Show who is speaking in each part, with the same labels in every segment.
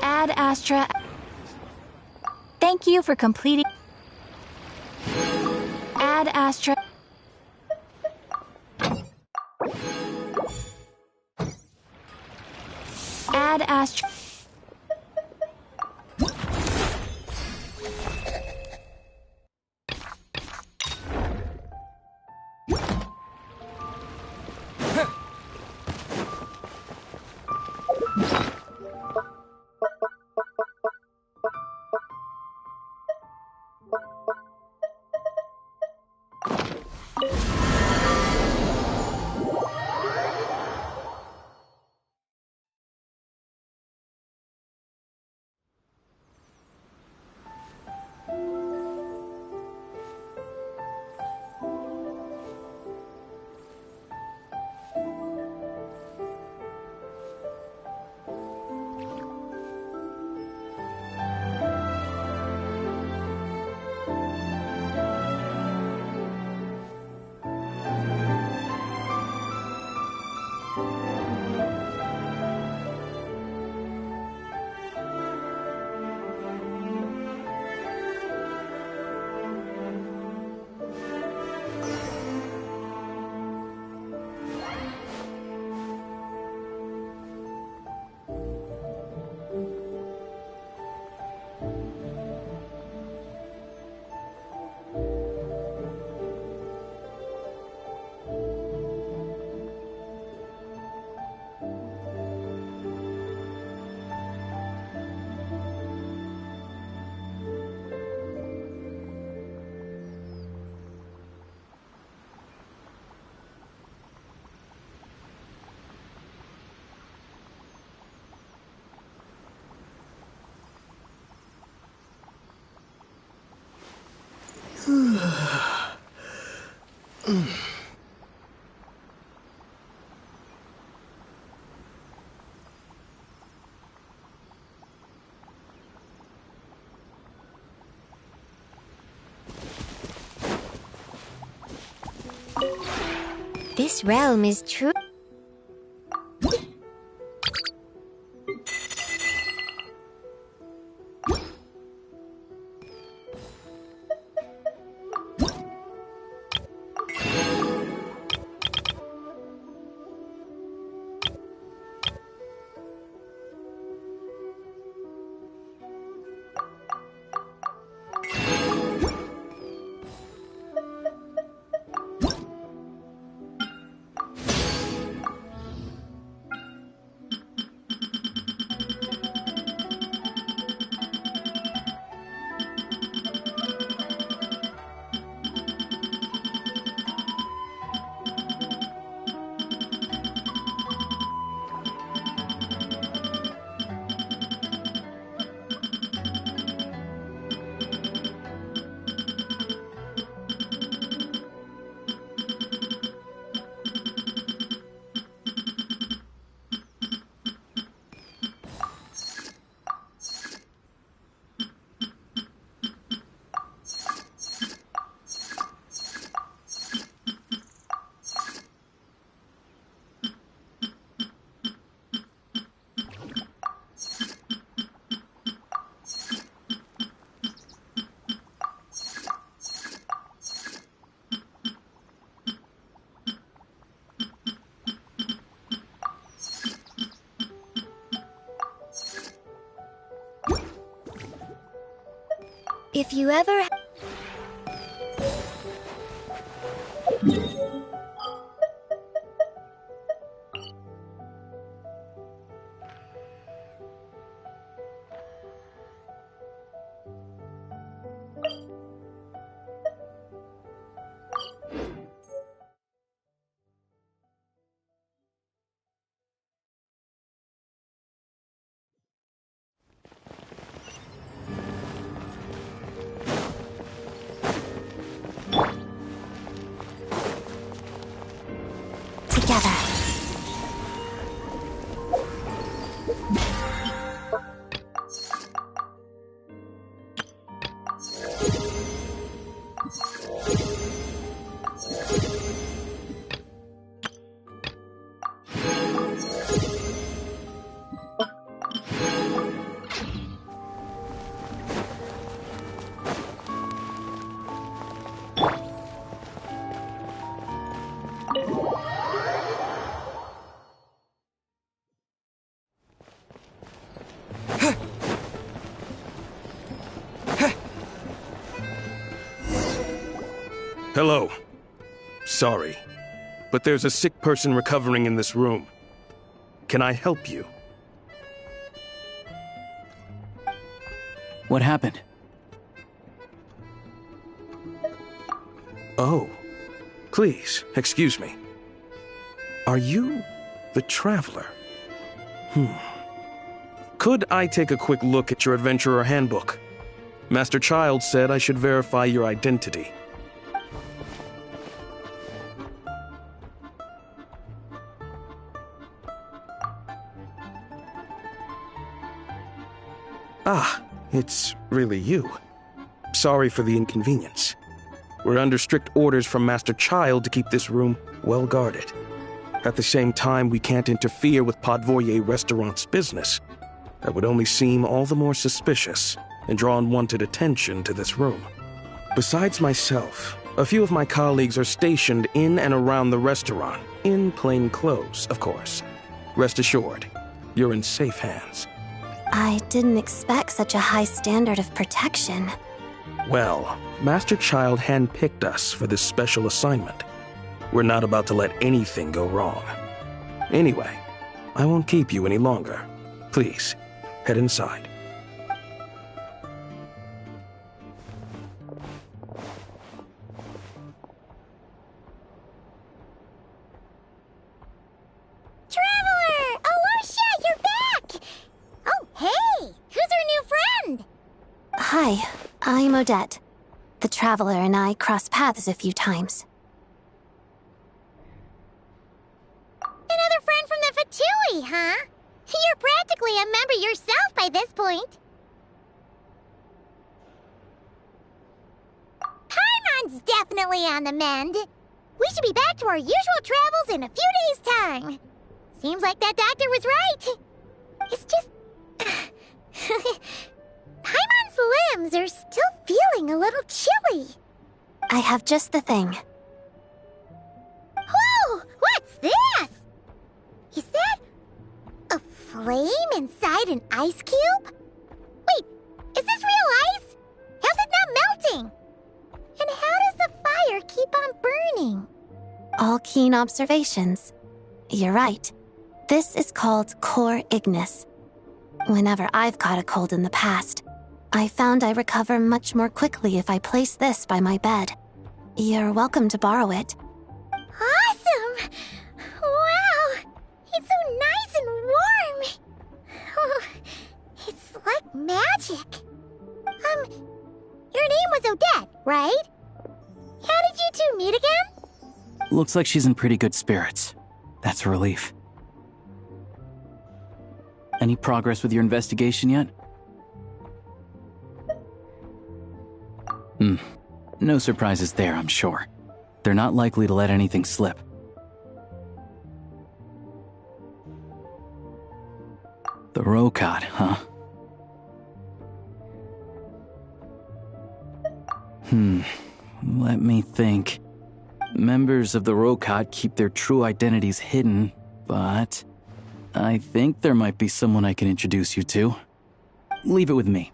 Speaker 1: Ad Astra. Thank you for completing. Ad Astra. Ad Astra.
Speaker 2: This realm is true. If you ever...
Speaker 1: Together.
Speaker 3: Hello. Sorry, but there's a sick person recovering in this room. Can I help you?
Speaker 4: What happened?
Speaker 3: Oh, please, excuse me. Are you the Traveler? Could I take a quick look at your Adventurer Handbook? Master Child said I should verify your identity. Ah, it's really you. Sorry for the inconvenience. We're under strict orders from Master Child to keep this room well guarded. At the same time, we can't interfere with Podvoye Restaurant's business. That would only seem all the more suspicious and draw unwanted attention to this room. Besides myself, a few of my colleagues are stationed in and around the restaurant, in plain clothes, of course. Rest assured, you're in safe hands.
Speaker 1: I didn't expect such a high standard of protection.
Speaker 3: Well, Master Child handpicked us for this special assignment. We're not about to let anything go wrong. Anyway, I won't keep you any longer. Please, head inside.
Speaker 2: Traveler! Alicia, you're back! Oh, hey! Who's our new friend?
Speaker 1: Hi, I'm Odette. The Traveler and I crossed paths a few times.
Speaker 2: Another friend from the Fatui, huh? You're practically a member yourself by this point. Paimon's definitely on the mend. We should be back to our usual travels in a few days' time. Seems like that doctor was right. It's just... Paimon's limbs are still feeling a little chilly.
Speaker 1: I have just the thing.
Speaker 2: Whoa! What's this? Is that a flame inside an ice cube? Wait, is this real ice? How's it not melting? And how does the fire keep on burning?
Speaker 1: All keen observations. You're right. This is called core ignis. Whenever I've caught a cold in the past, I found I recover much more quickly if I place this by my bed. You're welcome to borrow it.
Speaker 2: Awesome! Wow! It's so nice and warm! Oh, it's like magic. Your name was Odette, right? How did you two meet again?
Speaker 4: Looks like she's in pretty good spirits. That's a relief. Any progress with your investigation yet? No surprises there, I'm sure. They're not likely to let anything slip. The Rokad, huh? Let me think. Members of the Rokad keep their true identities hidden, but I think there might be someone I can introduce you to. Leave it with me.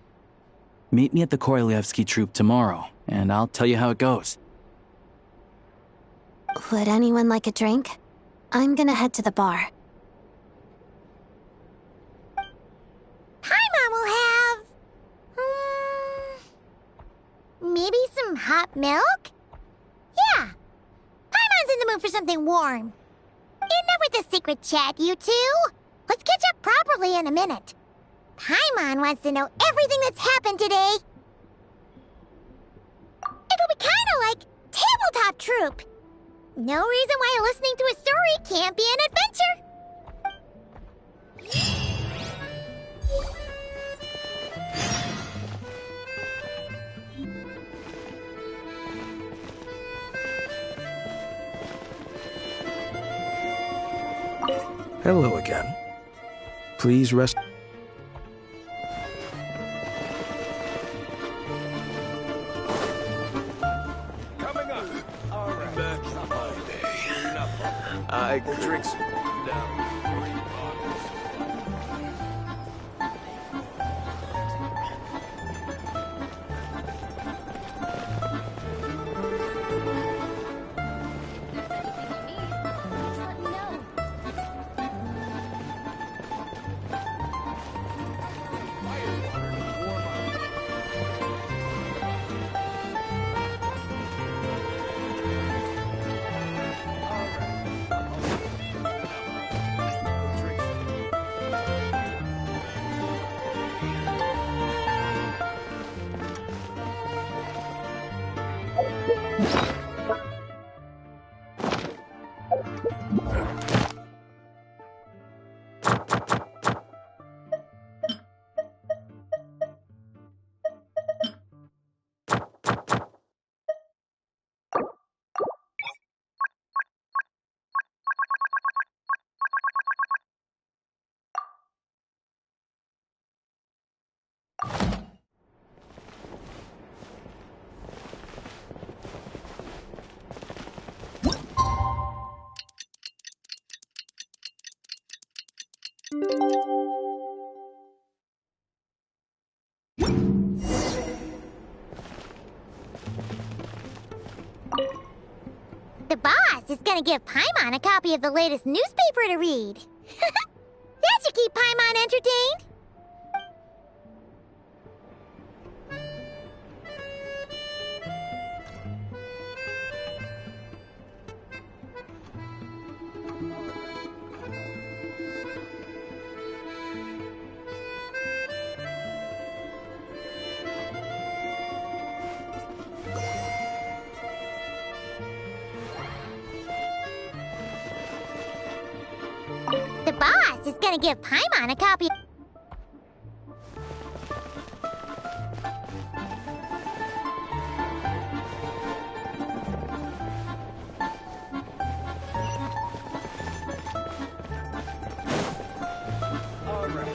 Speaker 4: Meet me at the Korolyevsky troop tomorrow, and I'll tell you how it goes.
Speaker 1: Would anyone like a drink? I'm gonna head to the bar.
Speaker 2: Paimon will have... maybe some hot milk? Yeah. Paimon's in the mood for something warm. Enough with the secret chat, you two. Let's catch up properly in a minute. Paimon wants to know everything that's happened today. It'll be kind of like tabletop troop. No reason why listening to a story can't be an adventure.
Speaker 3: Hello again. Please rest.
Speaker 5: Coming up. All right. Back in my day. I drinks down.
Speaker 2: The boss is gonna give Paimon a copy of the latest newspaper to read. That should keep Paimon entertained. The boss is gonna give Paimon a copy.
Speaker 5: All right.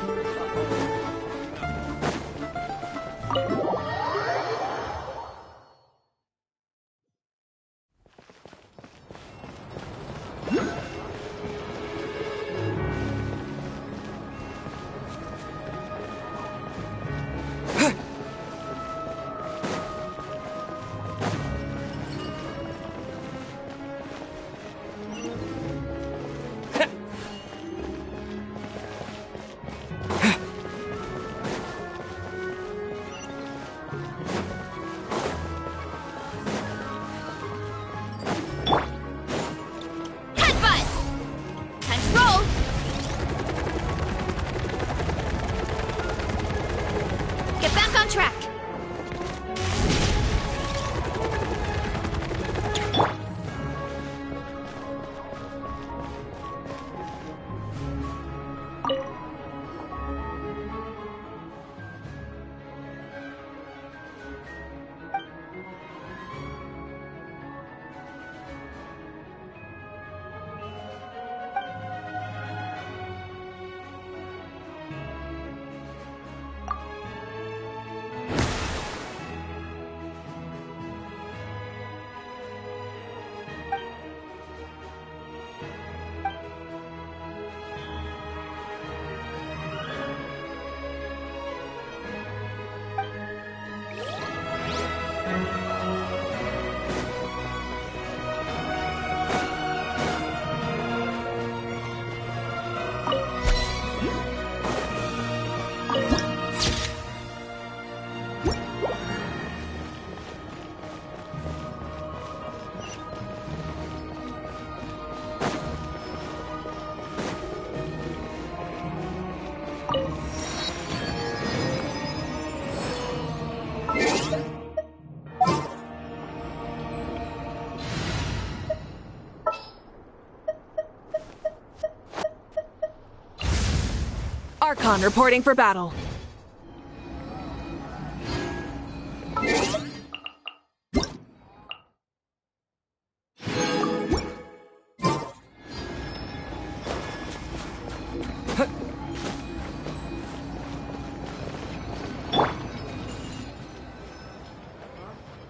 Speaker 6: Recon reporting for battle.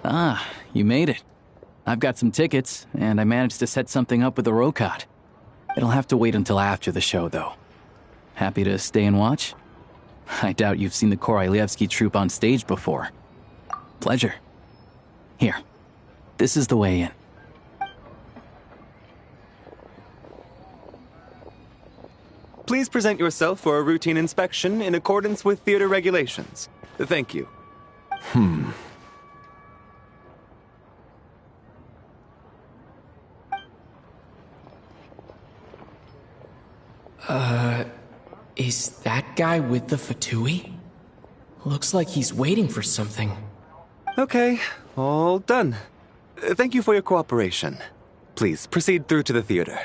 Speaker 4: Ah, you made it. I've got some tickets, and I managed to set something up with the Rokot. It'll have to wait until after the show, though. Happy to stay and watch? I doubt you've seen the Korolyevsky troupe on stage before. Pleasure. Here, this is the way in.
Speaker 7: Please present yourself for a routine inspection in accordance with theater regulations. Thank you.
Speaker 8: Is that guy with the Fatui? Looks like he's waiting for something.
Speaker 7: Okay, all done. Thank you for your cooperation. Please proceed through to the theater.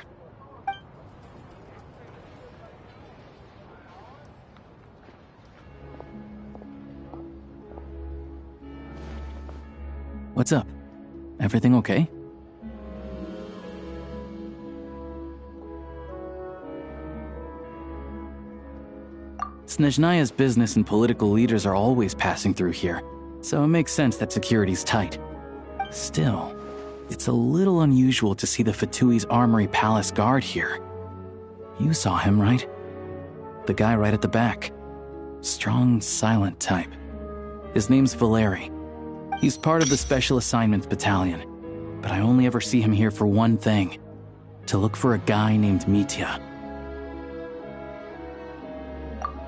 Speaker 4: What's up? Everything okay? Snezhnaya's business and political leaders are always passing through here, so it makes sense that security's tight. Still, it's a little unusual to see the Fatui's Armory Palace guard here. You saw him, right? The guy right at the back. Strong, silent type. His name's Valeri. He's part of the Special Assignments Battalion, but I only ever see him here for one thing: to look for a guy named Mitya.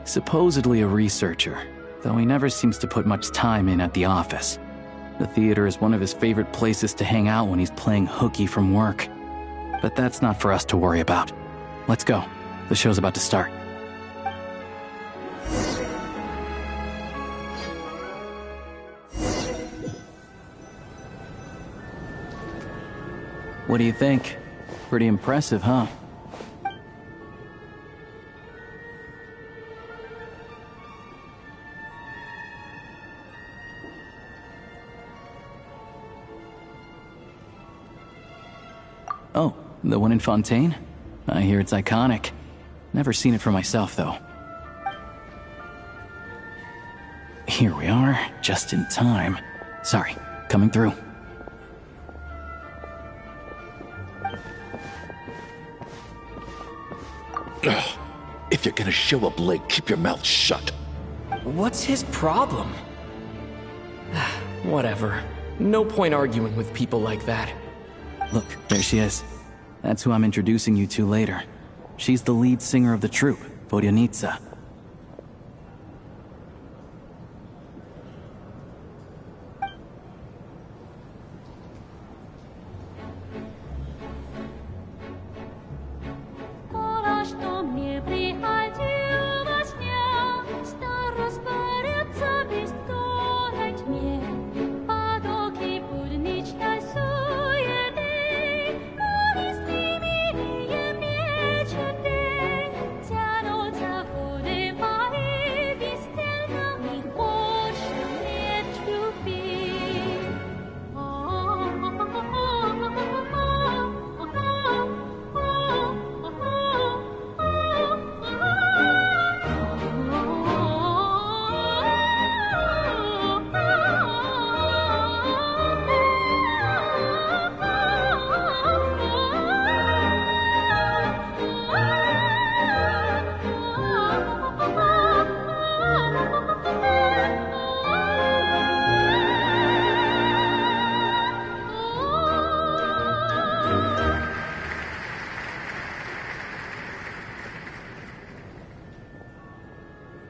Speaker 4: Supposedly a researcher, though he never seems to put much time in at the office. The theater is one of his favorite places to hang out when he's playing hooky from work. But that's not for us to worry about. Let's go. The show's about to start. What do you think? Pretty impressive, huh? Oh, the one in Fontaine? I hear it's iconic. Never seen it for myself, though. Here we are, just in time. Sorry, coming through.
Speaker 9: Ugh. If you're gonna show up late, keep your mouth shut.
Speaker 8: What's his problem? Whatever. No point arguing with people like that.
Speaker 4: Look, there she is. That's who I'm introducing you to later. She's the lead singer of the troupe, Vodyanitsa.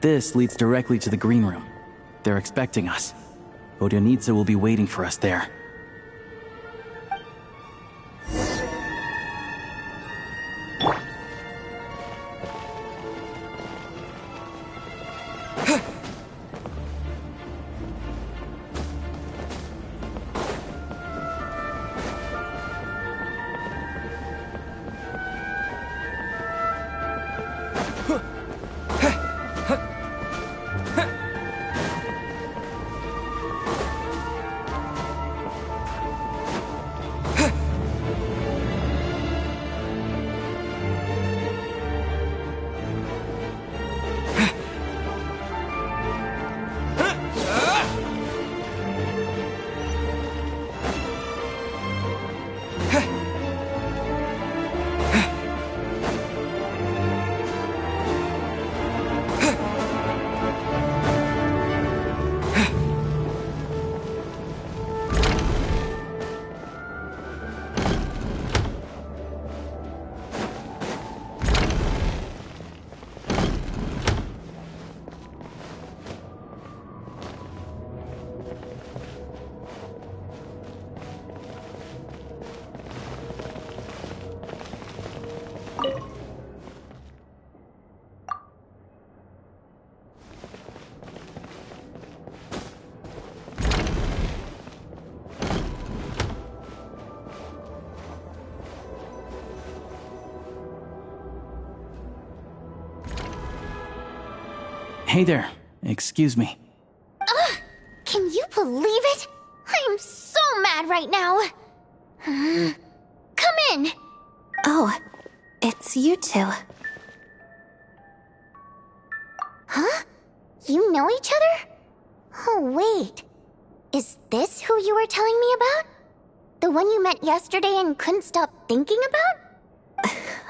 Speaker 4: This leads directly to the green room. They're expecting us. Vodyanitsa will be waiting for us there. Hey there. Excuse me.
Speaker 2: Ugh! Can you believe it? I'm so mad right now. Come in.
Speaker 1: Oh, it's you two.
Speaker 2: Huh? You know each other? Oh, wait. Is this who you were telling me about? The one you met yesterday and couldn't stop thinking about?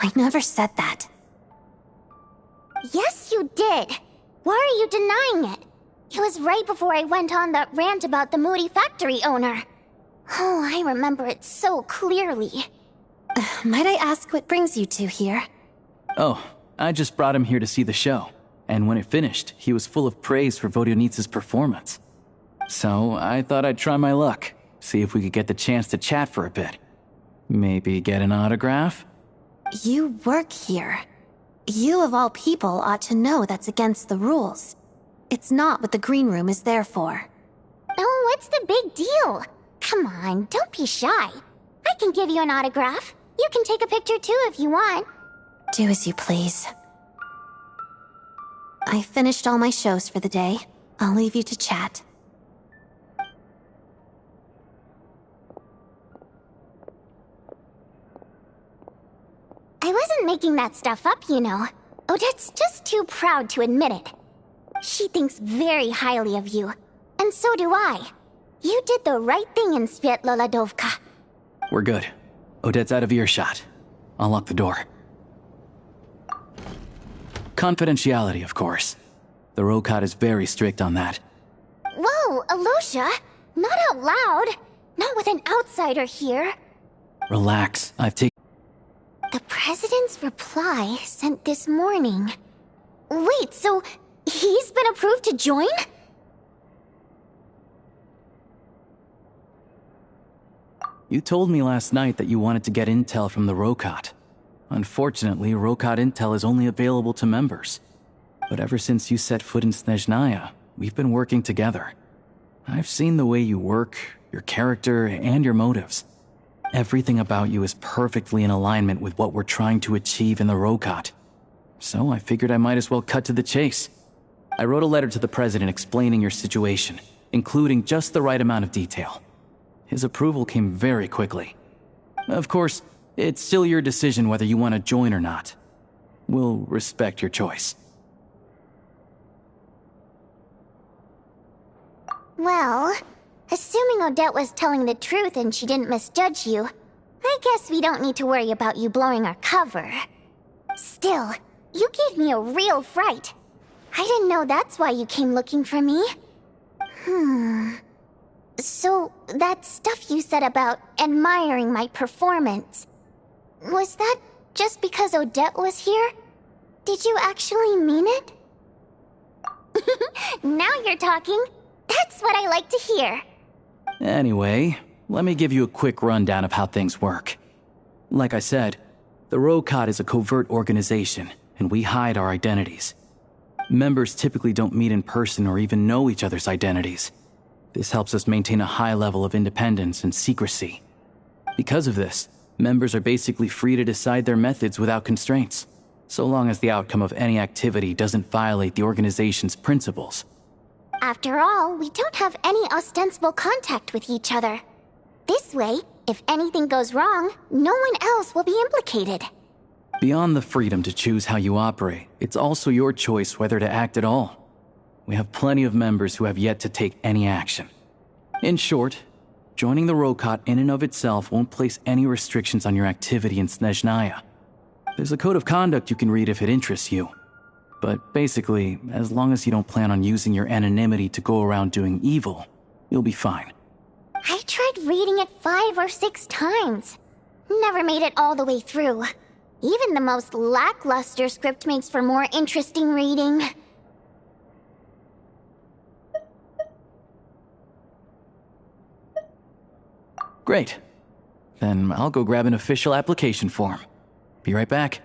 Speaker 1: I never said that.
Speaker 2: Yes, you did. Why are you denying it? It was right before I went on that rant about the moody factory owner. Oh, I remember it so clearly.
Speaker 1: Might I ask what brings you two here?
Speaker 4: Oh, I just brought him here to see the show. And when it finished, he was full of praise for Vodionitsa's performance. So I thought I'd try my luck, see if we could get the chance to chat for a bit. Maybe get an autograph?
Speaker 1: You work here. You of all people ought to know that's against the rules. It's not what the green room is there for.
Speaker 2: Oh, what's the big deal? Come on, don't be shy. I can give you an autograph. You can take a picture too if you want.
Speaker 1: Do as you please. I finished all my shows for the day. I'll leave you to chat.
Speaker 2: I wasn't making that stuff up, you know. Odette's just too proud to admit it. She thinks very highly of you, and so do I. You did the right thing in Svietloladovka.
Speaker 4: We're good. Odette's out of earshot. I'll lock the door. Confidentiality, of course. The Rokat is very strict on that.
Speaker 2: Whoa, Alosha! Not out loud! Not with an outsider here.
Speaker 4: Relax, I've taken...
Speaker 2: The president's reply sent this morning. Wait, so he's been approved to join?
Speaker 4: You told me last night that you wanted to get intel from the Rokat. Unfortunately, Rokat intel is only available to members. But ever since you set foot in Snezhnaya, we've been working together. I've seen the way you work, your character, and your motives. Everything about you is perfectly in alignment with what we're trying to achieve in the Rokat. So I figured I might as well cut to the chase. I wrote a letter to the president explaining your situation, including just the right amount of detail. His approval came very quickly. Of course, it's still your decision whether you want to join or not. We'll respect your choice.
Speaker 2: Well, assuming Odette was telling the truth and she didn't misjudge you, I guess we don't need to worry about you blowing our cover. Still, you gave me a real fright. I didn't know that's why you came looking for me. So, that stuff you said about admiring my performance, was that just because Odette was here? Did you actually mean it? Now you're talking. That's what I like to hear.
Speaker 4: Anyway, let me give you a quick rundown of how things work. Like I said, the Rokat is a covert organization, and we hide our identities. Members typically don't meet in person or even know each other's identities. This helps us maintain a high level of independence and secrecy. Because of this, members are basically free to decide their methods without constraints, so long as the outcome of any activity doesn't violate the organization's principles.
Speaker 2: After all, we don't have any ostensible contact with each other. This way, if anything goes wrong, no one else will be implicated.
Speaker 4: Beyond the freedom to choose how you operate, it's also your choice whether to act at all. We have plenty of members who have yet to take any action. In short, joining the Rokat in and of itself won't place any restrictions on your activity in Snezhnaya. There's a code of conduct you can read if it interests you. But basically, as long as you don't plan on using your anonymity to go around doing evil, you'll be fine.
Speaker 2: I tried reading it 5 or 6 times. Never made it all the way through. Even the most lackluster script makes for more interesting reading.
Speaker 4: Great. Then I'll go grab an official application form. Be right back.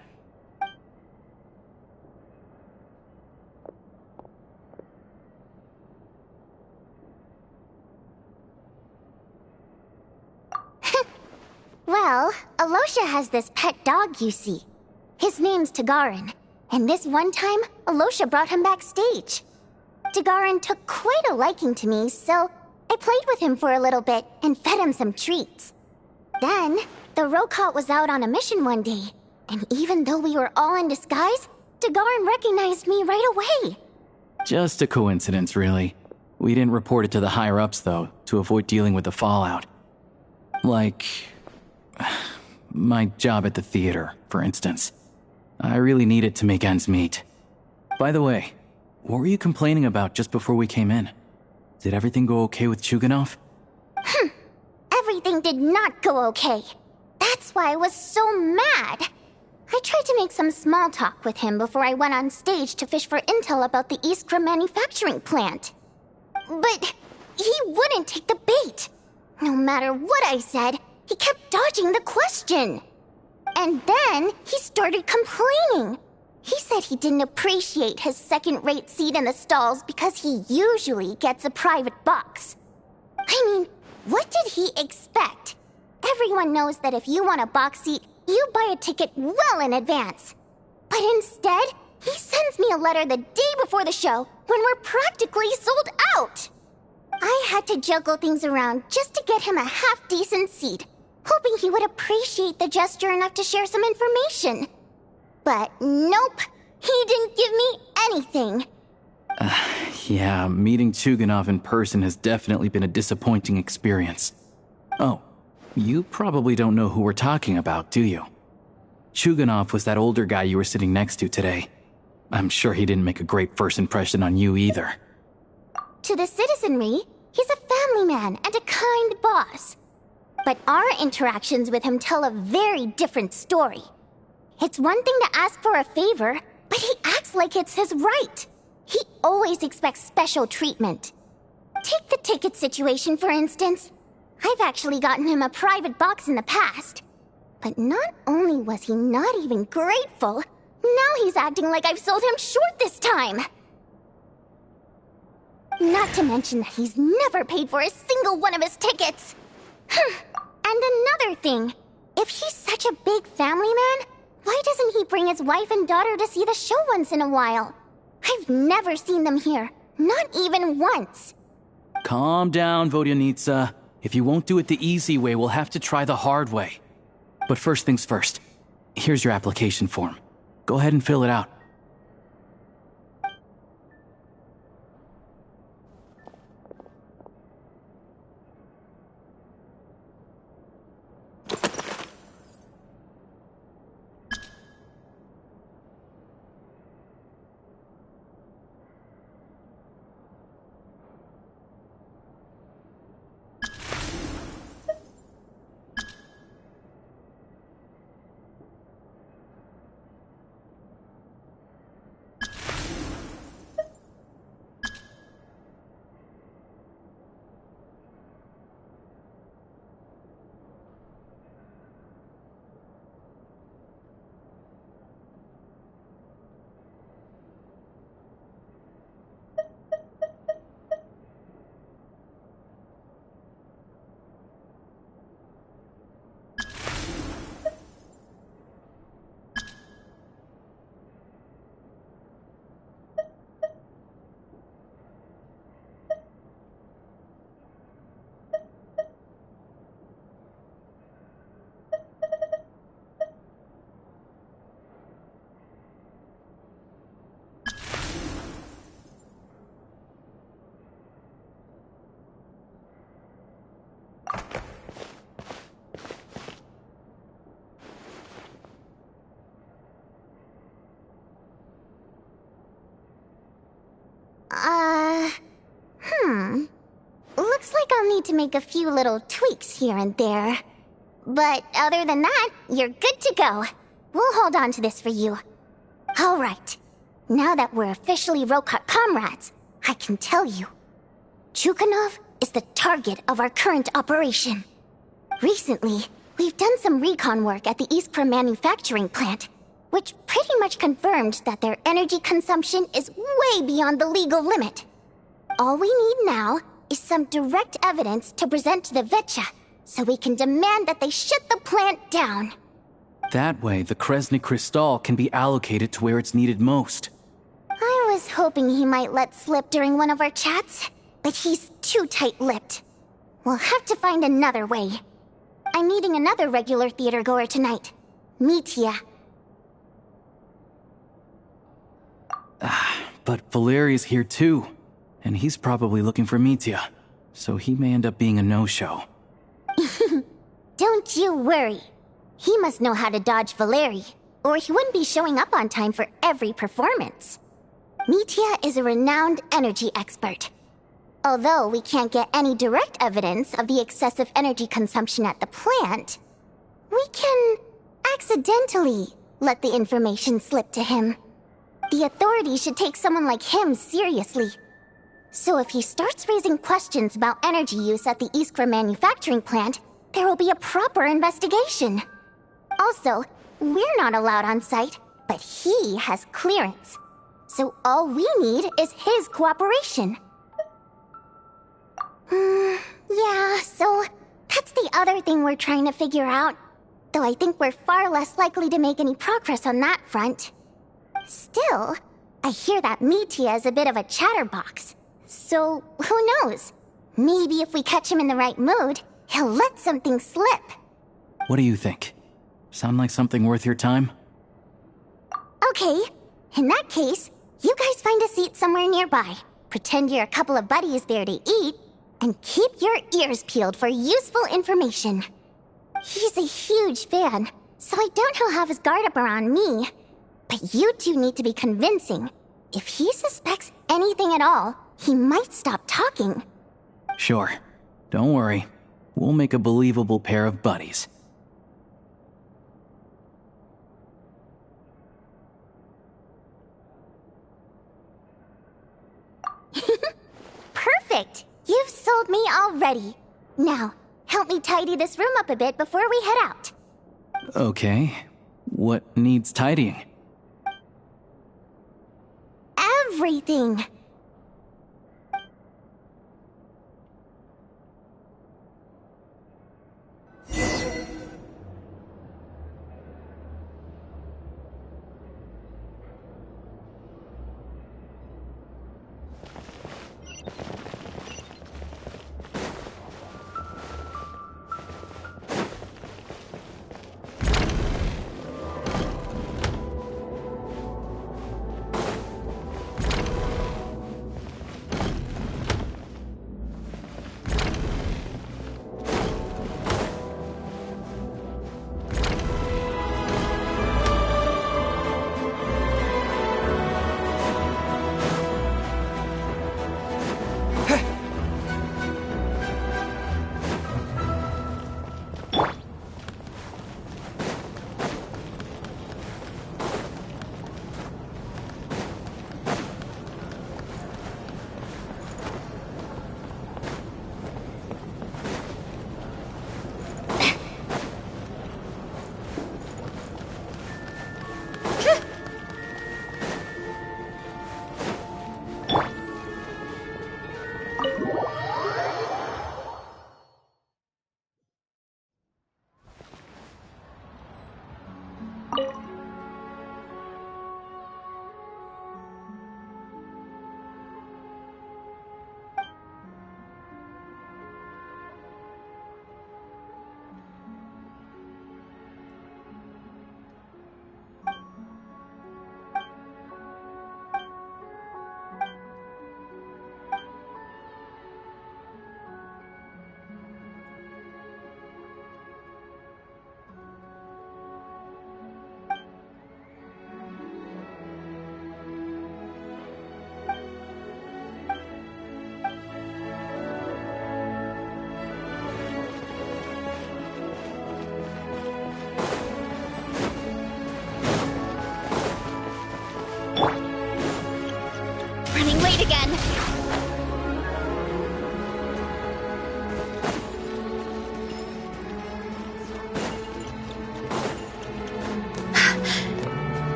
Speaker 2: Well, Alosha has this pet dog, you see. His name's Tagarin, And this one time, Alosha brought him backstage. Dagarin took quite a liking to me, so I played with him for a little bit and fed him some treats. Then, the Rokot was out on a mission one day, and even though we were all in disguise, Dagarin recognized me right away.
Speaker 4: Just a coincidence, really. We didn't report it to the higher-ups, though, to avoid dealing with the fallout. Like, my job at the theater, for instance. I really needed to make ends meet. By the way, what were you complaining about just before we came in? Did everything go okay with Chuganov?
Speaker 2: Everything did not go okay. That's why I was so mad. I tried to make some small talk with him before I went on stage to fish for intel about the Iskra manufacturing plant. But he wouldn't take the bait. No matter what I said, he kept dodging the question. And then he started complaining. He said he didn't appreciate his second-rate seat in the stalls because he usually gets a private box. I mean, what did he expect? Everyone knows that if you want a box seat, you buy a ticket well in advance. But instead, he sends me a letter the day before the show when we're practically sold out. I had to juggle things around just to get him a half-decent seat, hoping he would appreciate the gesture enough to share some information. But nope, he didn't give me anything.
Speaker 4: Yeah, meeting Chuganov in person has definitely been a disappointing experience. Oh, you probably don't know who we're talking about, do you? Chuganov was that older guy you were sitting next to today. I'm sure he didn't make a great first impression on you either.
Speaker 2: To the citizenry, he's a family man and a kind boss. But our interactions with him tell a very different story. It's one thing to ask for a favor, but he acts like it's his right. He always expects special treatment. Take the ticket situation, for instance. I've actually gotten him a private box in the past. But not only was he not even grateful, now he's acting like I've sold him short this time. Not to mention that he's never paid for a single one of his tickets. And another thing, if he's such a big family man, why doesn't he bring his wife and daughter to see the show once in a while? I've never seen them here, not even once.
Speaker 4: Calm down, Vodyanitsa. If you won't do it the easy way, we'll have to try the hard way. But first things first, here's your application form. Go ahead and fill it out.
Speaker 2: Looks like I'll need to make a few little tweaks here and there. But other than that, you're good to go. We'll hold on to this for you. Alright. Now that we're officially Rokot comrades, I can tell you. Chuganov is the target of our current operation. Recently, we've done some recon work at the Iskra manufacturing plant, which pretty much confirmed that their energy consumption is way beyond the legal limit. All we need now is some direct evidence to present to the Vetcha, so we can demand that they shut the plant down.
Speaker 4: That way, the Kresny Crystal can be allocated to where it's needed most.
Speaker 2: I was hoping he might let slip during one of our chats, but he's too tight-lipped. We'll have to find another way. I'm meeting another regular theater goer tonight, Mitya.
Speaker 4: But Valeri's here too, and he's probably looking for Mitya, so he may end up being a no-show.
Speaker 2: Don't you worry. He must know how to dodge Valeri, or he wouldn't be showing up on time for every performance. Mitya is a renowned energy expert. Although we can't get any direct evidence of the excessive energy consumption at the plant, we can accidentally let the information slip to him. The authorities should take someone like him seriously. So if he starts raising questions about energy use at the Iskra manufacturing plant, there will be a proper investigation. Also, we're not allowed on site, but he has clearance. So all we need is his cooperation. Yeah, so that's the other thing we're trying to figure out. Though I think we're far less likely to make any progress on that front. Still, I hear that Mitya is a bit of a chatterbox. So, who knows? Maybe if we catch him in the right mood, he'll let something slip.
Speaker 4: What do you think? Sound like something worth your time?
Speaker 2: Okay, in that case, you guys find a seat somewhere nearby. Pretend you're a couple of buddies there to eat, and keep your ears peeled for useful information. He's a huge fan, so I doubt he'll have his guard up around me. But you two need to be convincing. If he suspects anything at all, he might stop talking.
Speaker 4: Sure. Don't worry. We'll make a believable pair of buddies.
Speaker 2: Perfect! You've sold me already. Now, help me tidy this room up a bit before we head out.
Speaker 4: Okay. What needs tidying?
Speaker 2: Everything!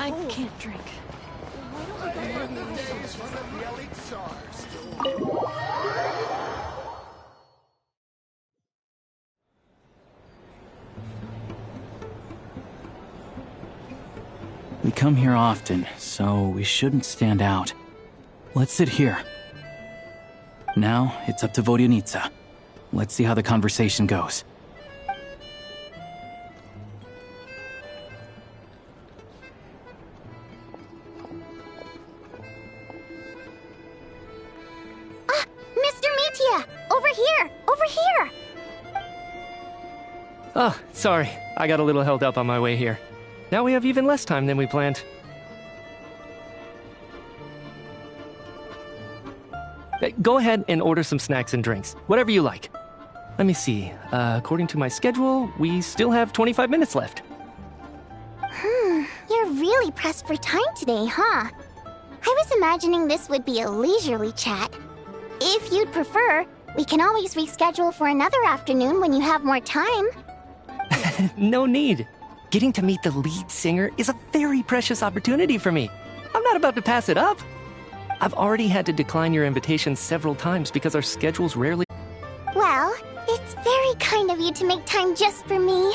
Speaker 6: I can't drink.
Speaker 4: We come here often, so we shouldn't stand out. Let's sit here. Now, it's up to Vodyanica. Let's see how the conversation goes.
Speaker 2: Mr. Mitya! Over here! Over here!
Speaker 10: Oh, sorry. I got a little held up on my way here. Now we have even less time than we planned. Go ahead and order some snacks and drinks. Whatever you like. Let me see. According to my schedule, we still have 25 minutes left.
Speaker 2: You're really pressed for time today, huh? I was imagining this would be a leisurely chat. If you'd prefer, we can always reschedule for another afternoon when you have more time.
Speaker 10: No need. Getting to meet the lead singer is a very precious opportunity for me. I'm not about to pass it up. I've already had to decline your invitation several times because our schedules rarely...
Speaker 2: Well, it's very kind of you to make time just for me.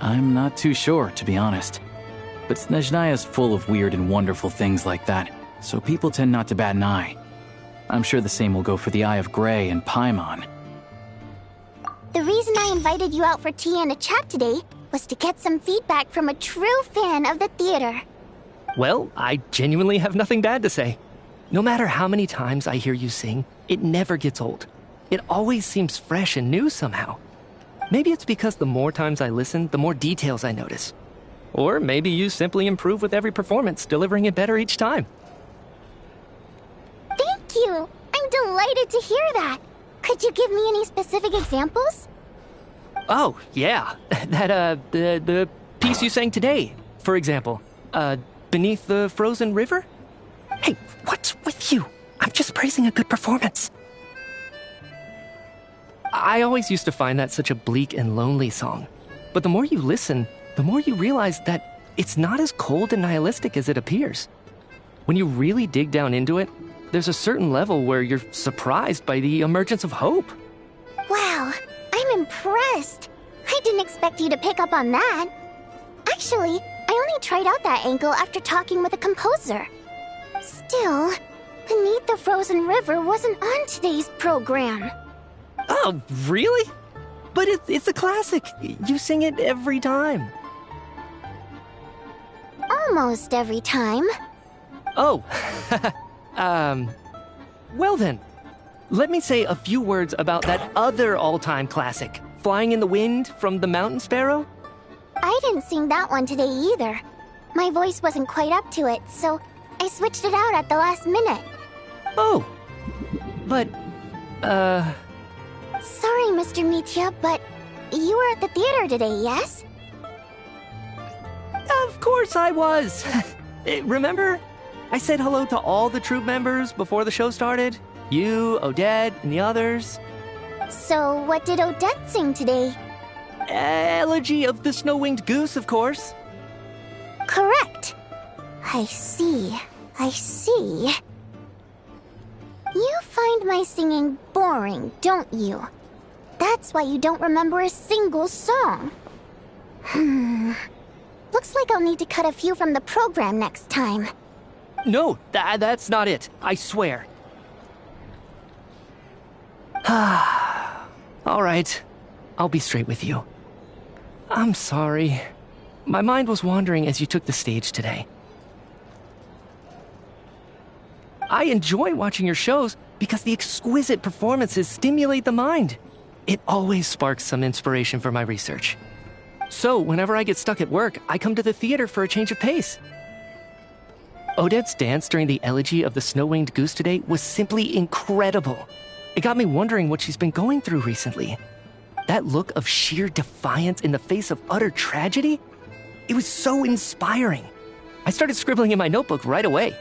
Speaker 4: I'm not too sure, to be honest. But Snezhnaya's full of weird and wonderful things like that, so people tend not to bat an eye. I'm sure the same will go for the Eye of Grey and Paimon.
Speaker 2: The reason I invited you out for tea and a chat today was to get some feedback from a true fan of the theater.
Speaker 10: Well, I genuinely have nothing bad to say. No matter how many times I hear you sing, it never gets old. It always seems fresh and new somehow. Maybe it's because the more times I listen, the more details I notice. Or maybe you simply improve with every performance, delivering it better each time.
Speaker 2: Thank you! I'm delighted to hear that! Could you give me any specific examples?
Speaker 10: Oh, yeah. The piece you sang today, for example. Beneath the Frozen River? Hey, what's with you? I'm just praising a good performance. I always used to find that such a bleak and lonely song. But the more you listen, the more you realize that it's not as cold and nihilistic as it appears. When you really dig down into it, there's a certain level where you're surprised by the emergence of hope.
Speaker 2: Wow, I'm impressed. I didn't expect you to pick up on that. Actually, I only tried out that angle after talking with a composer. Still, Beneath the Frozen River wasn't on today's program.
Speaker 10: Oh, really? But it's a classic. You sing it every time.
Speaker 2: Almost every time.
Speaker 10: Oh, well then. Let me say a few words about that other all-time classic, Flying in the Wind from the Mountain Sparrow.
Speaker 2: I didn't sing that one today either. My voice wasn't quite up to it, so I switched it out at the last minute.
Speaker 10: Oh, but,
Speaker 2: Sorry, Mr. Mitya, but you were at the theater today, yes?
Speaker 10: Of course I was. Remember? I said hello to all the troupe members before the show started. You, Odette, and the others.
Speaker 2: So what did Odette sing today?
Speaker 10: Elegy of the Snow-Winged Goose, of course.
Speaker 2: Correct. I see. I see. You find my singing boring, don't you? That's why you don't remember a single song. Looks like I'll need to cut a few from the program next time.
Speaker 10: No, that's not it. I swear. All right. I'll be straight with you. I'm sorry. My mind was wandering as you took the stage today. I enjoy watching your shows because the exquisite performances stimulate the mind. It always sparks some inspiration for my research. So, whenever I get stuck at work, I come to the theater for a change of pace. Odette's dance during the Elegy of the Snow-Winged Goose today was simply incredible. It got me wondering what she's been going through recently. That look of sheer defiance in the face of utter tragedy? It was so inspiring. I started scribbling in my notebook right away.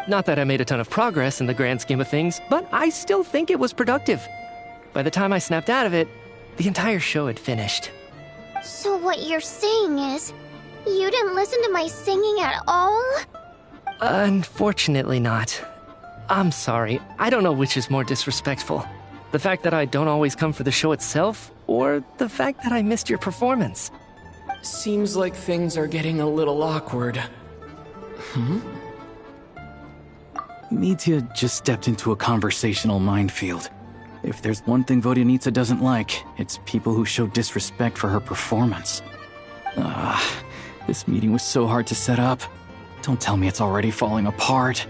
Speaker 10: Not that I made a ton of progress in the grand scheme of things, but I still think it was productive. By the time I snapped out of it, the entire show had finished.
Speaker 2: So what you're saying is, You didn't listen to my singing at all?
Speaker 10: Unfortunately not. I'm sorry, I don't know which is more disrespectful. The fact that I don't always come for the show itself, or the fact that I missed your performance.
Speaker 8: Seems like things are getting a little awkward.
Speaker 4: Mitya just stepped into a conversational minefield. If there's one thing Vodyanitsa doesn't like, it's people who show disrespect for her performance. This meeting was so hard to set up. Don't tell me it's already falling apart.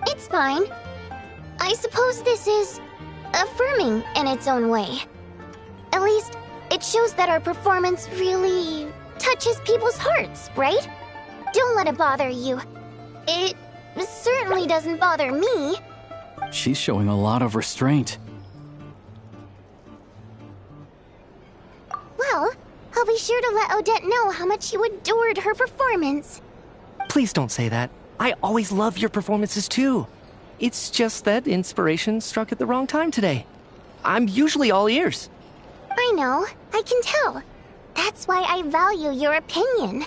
Speaker 2: It's fine. I suppose this is affirming in its own way. At least, it shows that our performance really touches people's hearts, right? Don't let it bother you. It certainly doesn't bother me.
Speaker 4: She's showing a lot of restraint.
Speaker 2: Well, I'll be sure to let Odette know how much you adored her performance.
Speaker 10: Please don't say that. I always love your performances too. It's just that inspiration struck at the wrong time today. I'm usually all ears.
Speaker 2: I know, I can tell. That's why I value your opinion.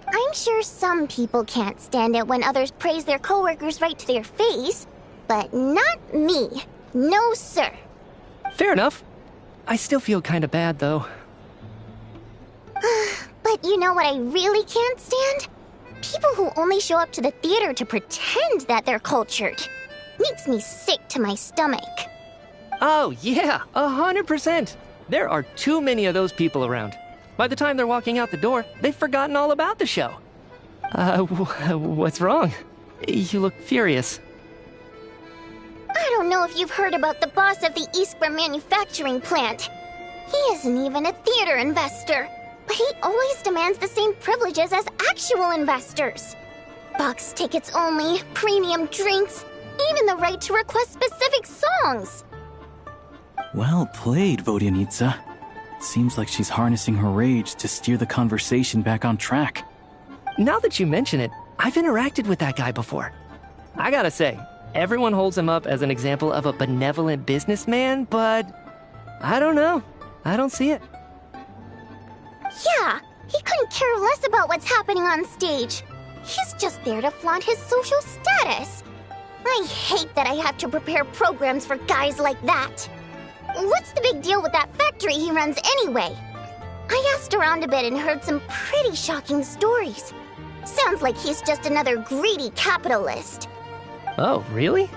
Speaker 2: I'm sure some people can't stand it when others praise their coworkers right to their face, but not me. No, sir.
Speaker 10: Fair enough. I still feel kinda bad, though.
Speaker 2: But you know what I really can't stand? People who only show up to the theater to pretend that they're cultured. Makes me sick to my stomach.
Speaker 10: Oh, yeah, 100%. There are too many of those people around. By the time they're walking out the door, they've forgotten all about the show. What's wrong? You look furious.
Speaker 2: I don't know if you've heard about the boss of the Iskra manufacturing plant. He isn't even a theater investor, but he always demands the same privileges as actual investors. Box tickets only, premium drinks, even the right to request specific songs.
Speaker 4: Well played, Vodyanitsa. Seems like she's harnessing her rage to steer the conversation back on track.
Speaker 10: Now that you mention it, I've interacted with that guy before. I gotta say, everyone holds him up as an example of a benevolent businessman, but I don't know. I don't see it.
Speaker 2: Yeah, he couldn't care less about what's happening on stage. He's just there to flaunt his social status. I hate that I have to prepare programs for guys like that. What's the big deal with that factory he runs anyway? I asked around a bit and heard some pretty shocking stories. Sounds like he's just another greedy capitalist.
Speaker 10: Oh, really?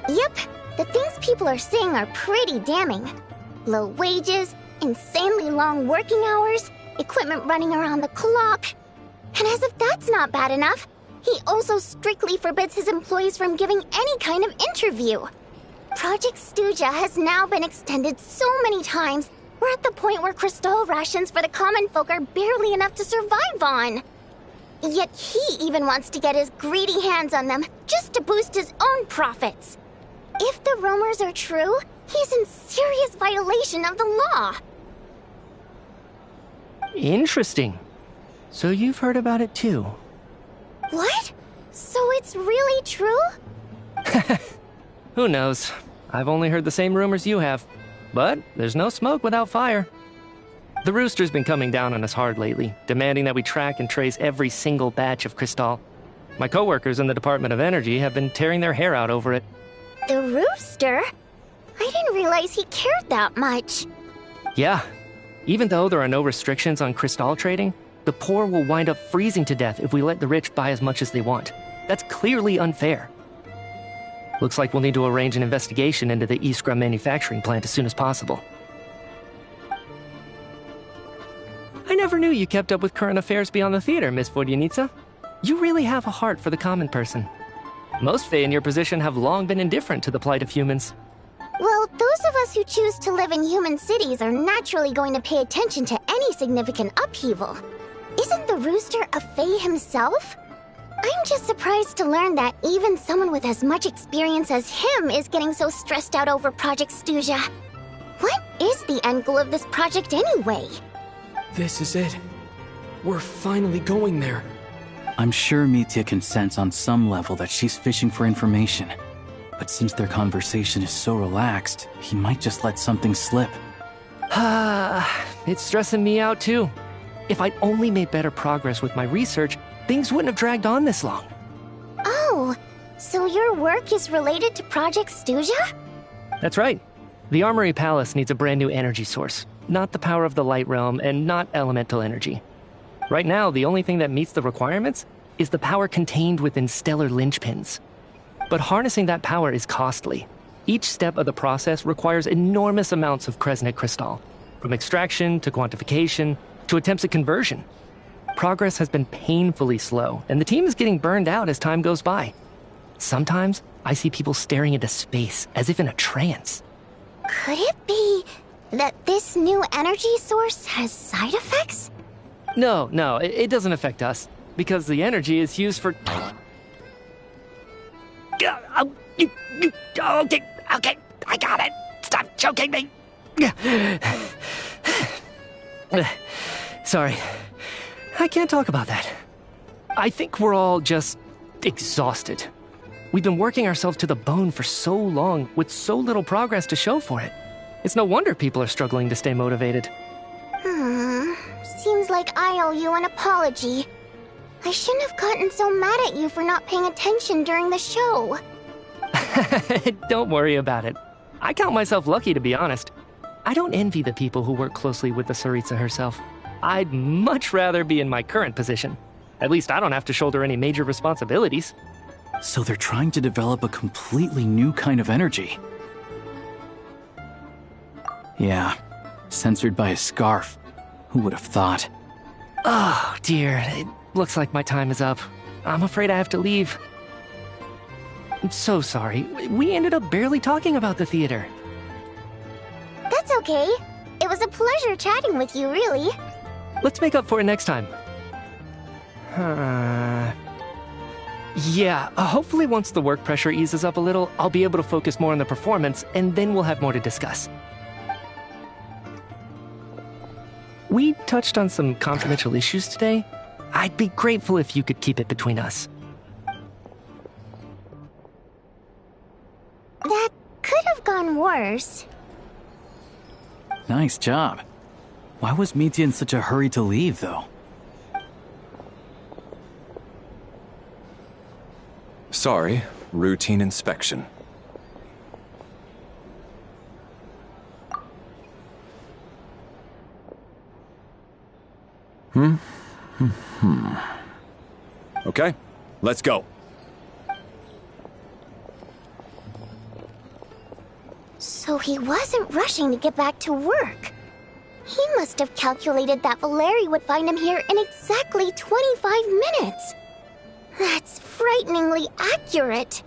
Speaker 2: Yep, the things people are saying are pretty damning. Low wages, insanely long working hours, equipment running around the clock. And as if that's not bad enough, he also strictly forbids his employees from giving any kind of interview. Project Stuja has now been extended so many times, we're at the point where crystal rations for the common folk are barely enough to survive on. Yet he even wants to get his greedy hands on them just to boost his own profits. If the rumors are true, he's in serious violation of the law.
Speaker 10: Interesting. So you've heard about it too.
Speaker 2: What? So it's really true?
Speaker 10: Who knows? I've only heard the same rumors you have. But there's no smoke without fire. The Rooster's been coming down on us hard lately, demanding that we track and trace every single batch of Crystal. My coworkers in the Department of Energy have been tearing their hair out over it.
Speaker 2: The Rooster? I didn't realize he cared that much.
Speaker 10: Yeah. Even though there are no restrictions on Crystal trading, the poor will wind up freezing to death if we let the rich buy as much as they want. That's clearly unfair. Looks like we'll need to arrange an investigation into the Iskra manufacturing plant as soon as possible. I never knew you kept up with current affairs beyond the theater, Miss Vodyanitsa. You really have a heart for the common person. Most Fae in your position have long been indifferent to the plight of humans.
Speaker 2: Well, those of us who choose to live in human cities are naturally going to pay attention to any significant upheaval. Isn't the Rooster a Fae himself? I'm just surprised to learn that even someone with as much experience as him is getting so stressed out over Project Stuja. What is the end goal of this project anyway?
Speaker 8: This is it. We're finally going there.
Speaker 4: I'm sure Mitya can sense on some level that she's fishing for information. But since their conversation is so relaxed, he might just let something slip.
Speaker 10: It's stressing me out too. If I'd only made better progress with my research, things wouldn't have dragged on this long.
Speaker 2: Oh, so your work is related to Project Stuja?
Speaker 10: That's right. The Armory Palace needs a brand new energy source. Not the power of the Light Realm and not elemental energy. Right now, the only thing that meets the requirements is the power contained within stellar linchpins. But harnessing that power is costly. Each step of the process requires enormous amounts of Kresnik crystal, from extraction to quantification to attempts at conversion. Progress has been painfully slow, and the team is getting burned out as time goes by. Sometimes, I see people staring into space as if in a trance.
Speaker 2: Could it be that this new energy source has side effects?
Speaker 10: No, it doesn't affect us, because the energy is used for... Okay, I got it. Stop choking me. Sorry, I can't talk about that. I think we're all just exhausted. We've been working ourselves to the bone for so long with so little progress to show for it. It's no wonder people are struggling to stay motivated.
Speaker 2: Seems like I owe you an apology. I shouldn't have gotten so mad at you for not paying attention during the show.
Speaker 10: Don't worry about it. I count myself lucky, to be honest. I don't envy the people who work closely with the Tsaritsa herself. I'd much rather be in my current position. At least I don't have to shoulder any major responsibilities.
Speaker 4: So they're trying to develop a completely new kind of energy. Yeah, censored by a scarf. Who would have thought?
Speaker 10: Oh, dear. It looks like my time is up. I'm afraid I have to leave. I'm so sorry. We ended up barely talking about the theater.
Speaker 2: That's okay. It was a pleasure chatting with you, really.
Speaker 10: Let's make up for it next time. Yeah, hopefully once the work pressure eases up a little, I'll be able to focus more on the performance, and then we'll have more to discuss. We touched on some confidential issues today. I'd be grateful if you could keep it between us.
Speaker 2: That could have gone worse.
Speaker 4: Nice job. Why was Mitya in such a hurry to leave, though?
Speaker 5: Sorry, routine inspection. Okay, let's go.
Speaker 2: So he wasn't rushing to get back to work. He must have calculated that Valeri would find him here in exactly 25 minutes. That's frighteningly accurate.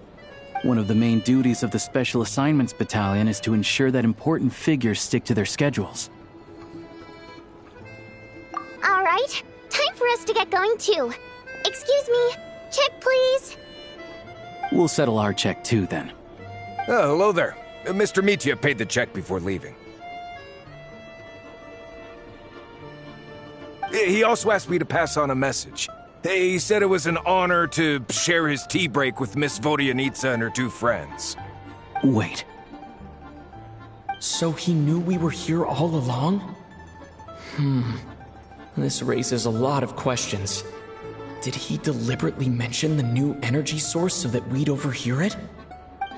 Speaker 4: One of the main duties of the Special Assignments Battalion is to ensure that important figures stick to their schedules.
Speaker 2: All right, time for us to get going too. Excuse me, check please.
Speaker 4: We'll settle our check too, then.
Speaker 5: Oh, hello there. Mr. Mitya paid the check before leaving. He also asked me to pass on a message. He said it was an honor to share his tea break with Miss Vodyanitsa and her two friends.
Speaker 4: Wait.
Speaker 8: So he knew we were here all along? This raises a lot of questions. Did he deliberately mention the new energy source so that we'd overhear it?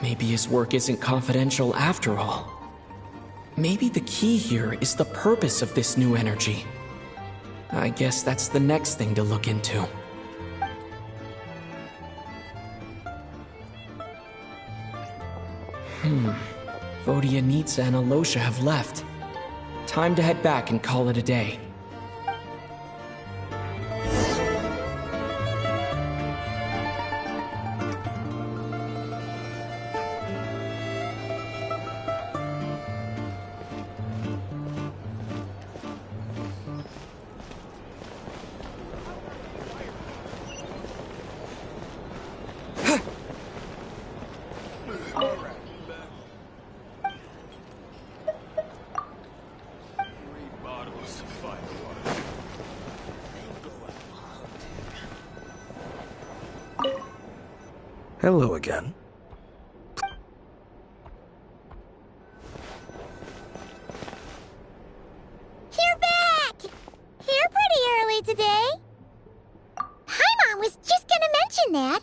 Speaker 8: Maybe his work isn't confidential after all. Maybe the key here is the purpose of this new energy. I guess that's the next thing to look into. Vodyanitsa and Alosha have left. Time to head back and call it a day.
Speaker 3: Hello again.
Speaker 2: was just gonna mention that.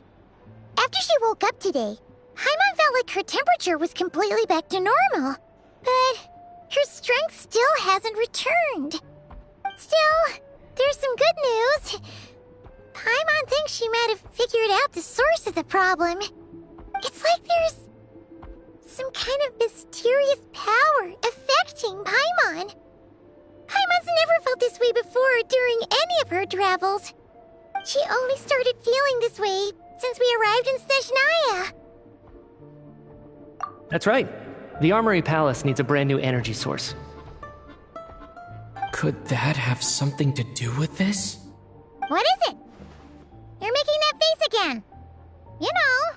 Speaker 2: After she woke up today, Paimon felt like her temperature was completely back to normal. But her strength still hasn't returned. Still, there's some good news. Paimon thinks she might have figured out the source of the problem. It's like there's some kind of mysterious power affecting Paimon. Paimon's never felt this way before during any of her travels. She only started feeling this way since we arrived in Snezhnaya.
Speaker 10: That's right. The Armory Palace needs a brand new energy source.
Speaker 8: Could that have something to do with this?
Speaker 2: What is it? You're making that face again. You know,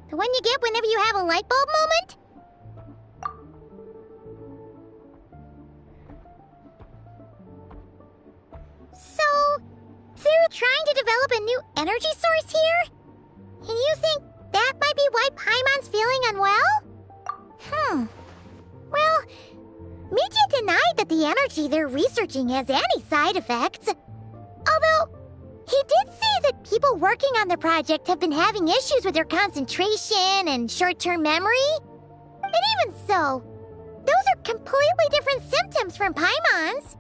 Speaker 2: the one you get whenever you have a light bulb moment? So, they're trying to develop a new energy source here? And you think that might be why Paimon's feeling unwell? Well, Michi denied that the energy they're researching has any side effects. Although, he did say that people working on the project have been having issues with their concentration and short-term memory. And even so, those are completely different symptoms from Paimon's.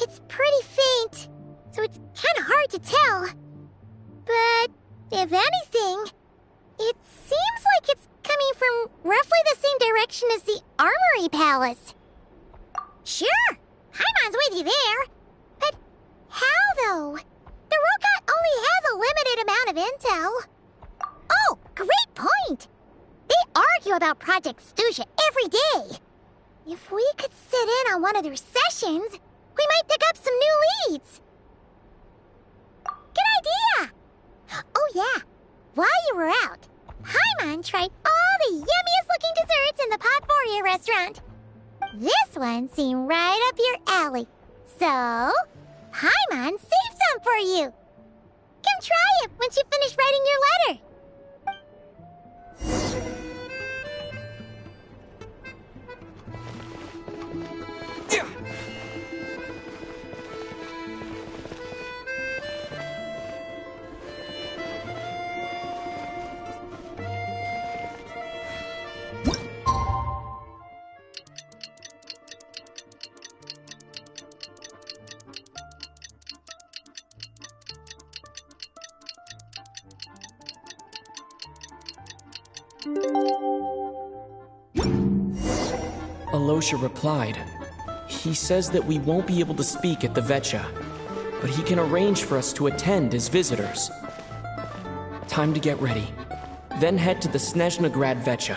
Speaker 2: It's pretty faint, so it's kind of hard to tell. But, if anything, it seems like it's coming from roughly the same direction as the Armory Palace. Sure, Paimon's with you there. But how, though? The robot only has a limited amount of intel. Oh, great point! They argue about Project Stuja every day. If we could sit in on one of their sessions, we might pick up some new leads. Good idea! Oh yeah, while you were out, Paimon tried all the yummiest looking desserts in the Potpourri restaurant. This one seemed right up your alley. So, Paimon saved some for you. Come try it once you finish writing your letter.
Speaker 8: Alosha replied. He says that we won't be able to speak at the Vetcha, but he can arrange for us to attend as visitors. Time to get ready, then head to the Snezhnagrad Vetcha.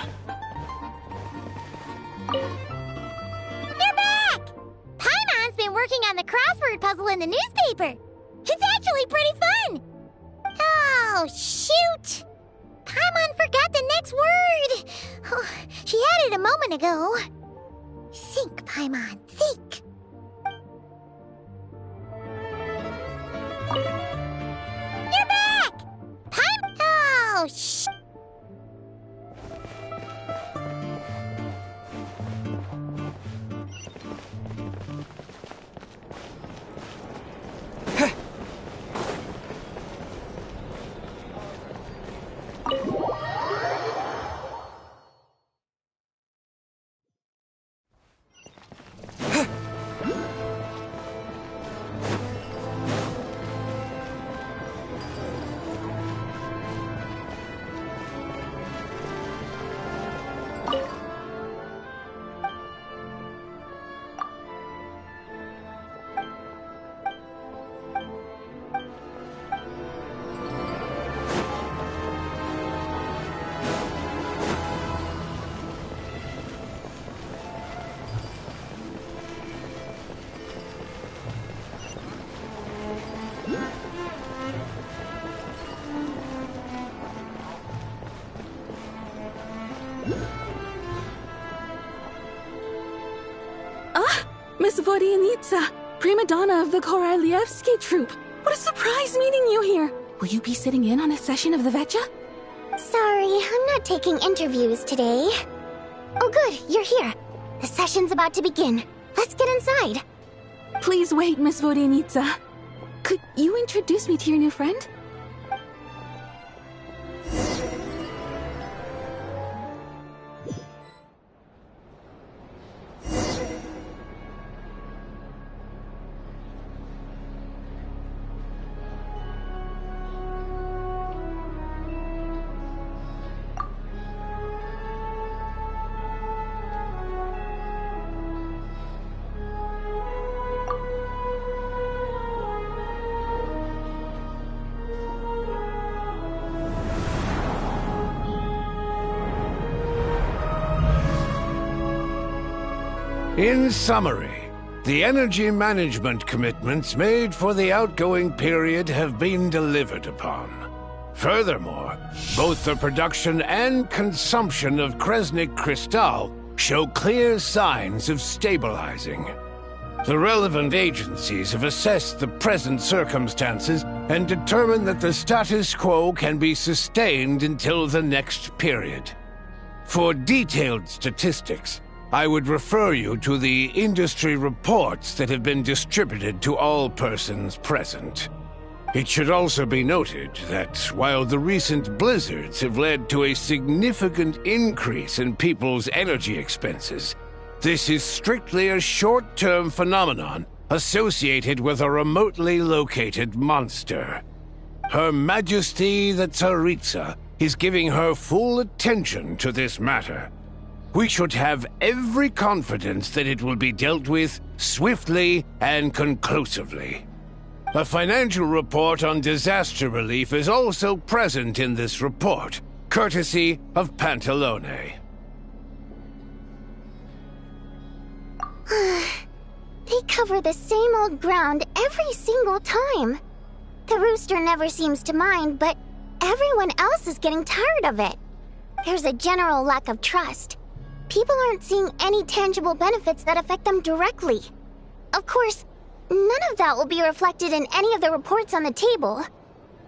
Speaker 2: They're back! Paimon's been working on the crossword puzzle in the newspaper. It's actually pretty fun. Oh, shoot! Paimon forgot the next word. Oh, she had it a moment ago. Think, Paimon, think. You're back! Oh,
Speaker 6: Miss Vodyanitsa, prima donna of the Korolievsky troupe. What a surprise meeting you here. Will you be sitting in on a session of the Vetcha?
Speaker 1: Sorry, I'm not taking interviews today. Oh good, you're here. The session's about to begin. Let's get inside.
Speaker 6: Please wait, Miss Vodyanitsa. Could you introduce me to your new friend?
Speaker 11: In summary, the energy management commitments made for the outgoing period have been delivered upon. Furthermore, both the production and consumption of Kresnik Crystal show clear signs of stabilizing. The relevant agencies have assessed the present circumstances and determined that the status quo can be sustained until the next period. For detailed statistics, I would refer you to the industry reports that have been distributed to all persons present. It should also be noted that while the recent blizzards have led to a significant increase in people's energy expenses, this is strictly a short-term phenomenon associated with a remotely located monster. Her Majesty the Tsaritsa is giving her full attention to this matter. We should have every confidence that it will be dealt with swiftly and conclusively. A financial report on disaster relief is also present in this report, courtesy of Pantalone.
Speaker 2: They cover the same old ground every single time. The rooster never seems to mind, but everyone else is getting tired of it. There's a general lack of trust. People aren't seeing any tangible benefits that affect them directly. Of course, none of that will be reflected in any of the reports on the table.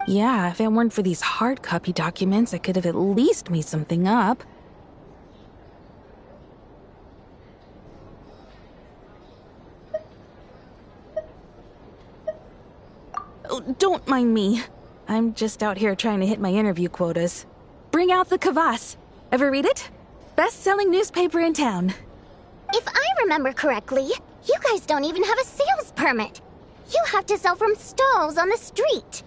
Speaker 6: Yeah, if it weren't for these hard copy documents, I could have at least made something up. Oh, don't mind me. I'm just out here trying to hit my interview quotas. Bring out the kvass. Ever read it? Best-selling newspaper in town.
Speaker 2: If I remember correctly, you guys don't even have a sales permit. You have to sell from stalls on the street.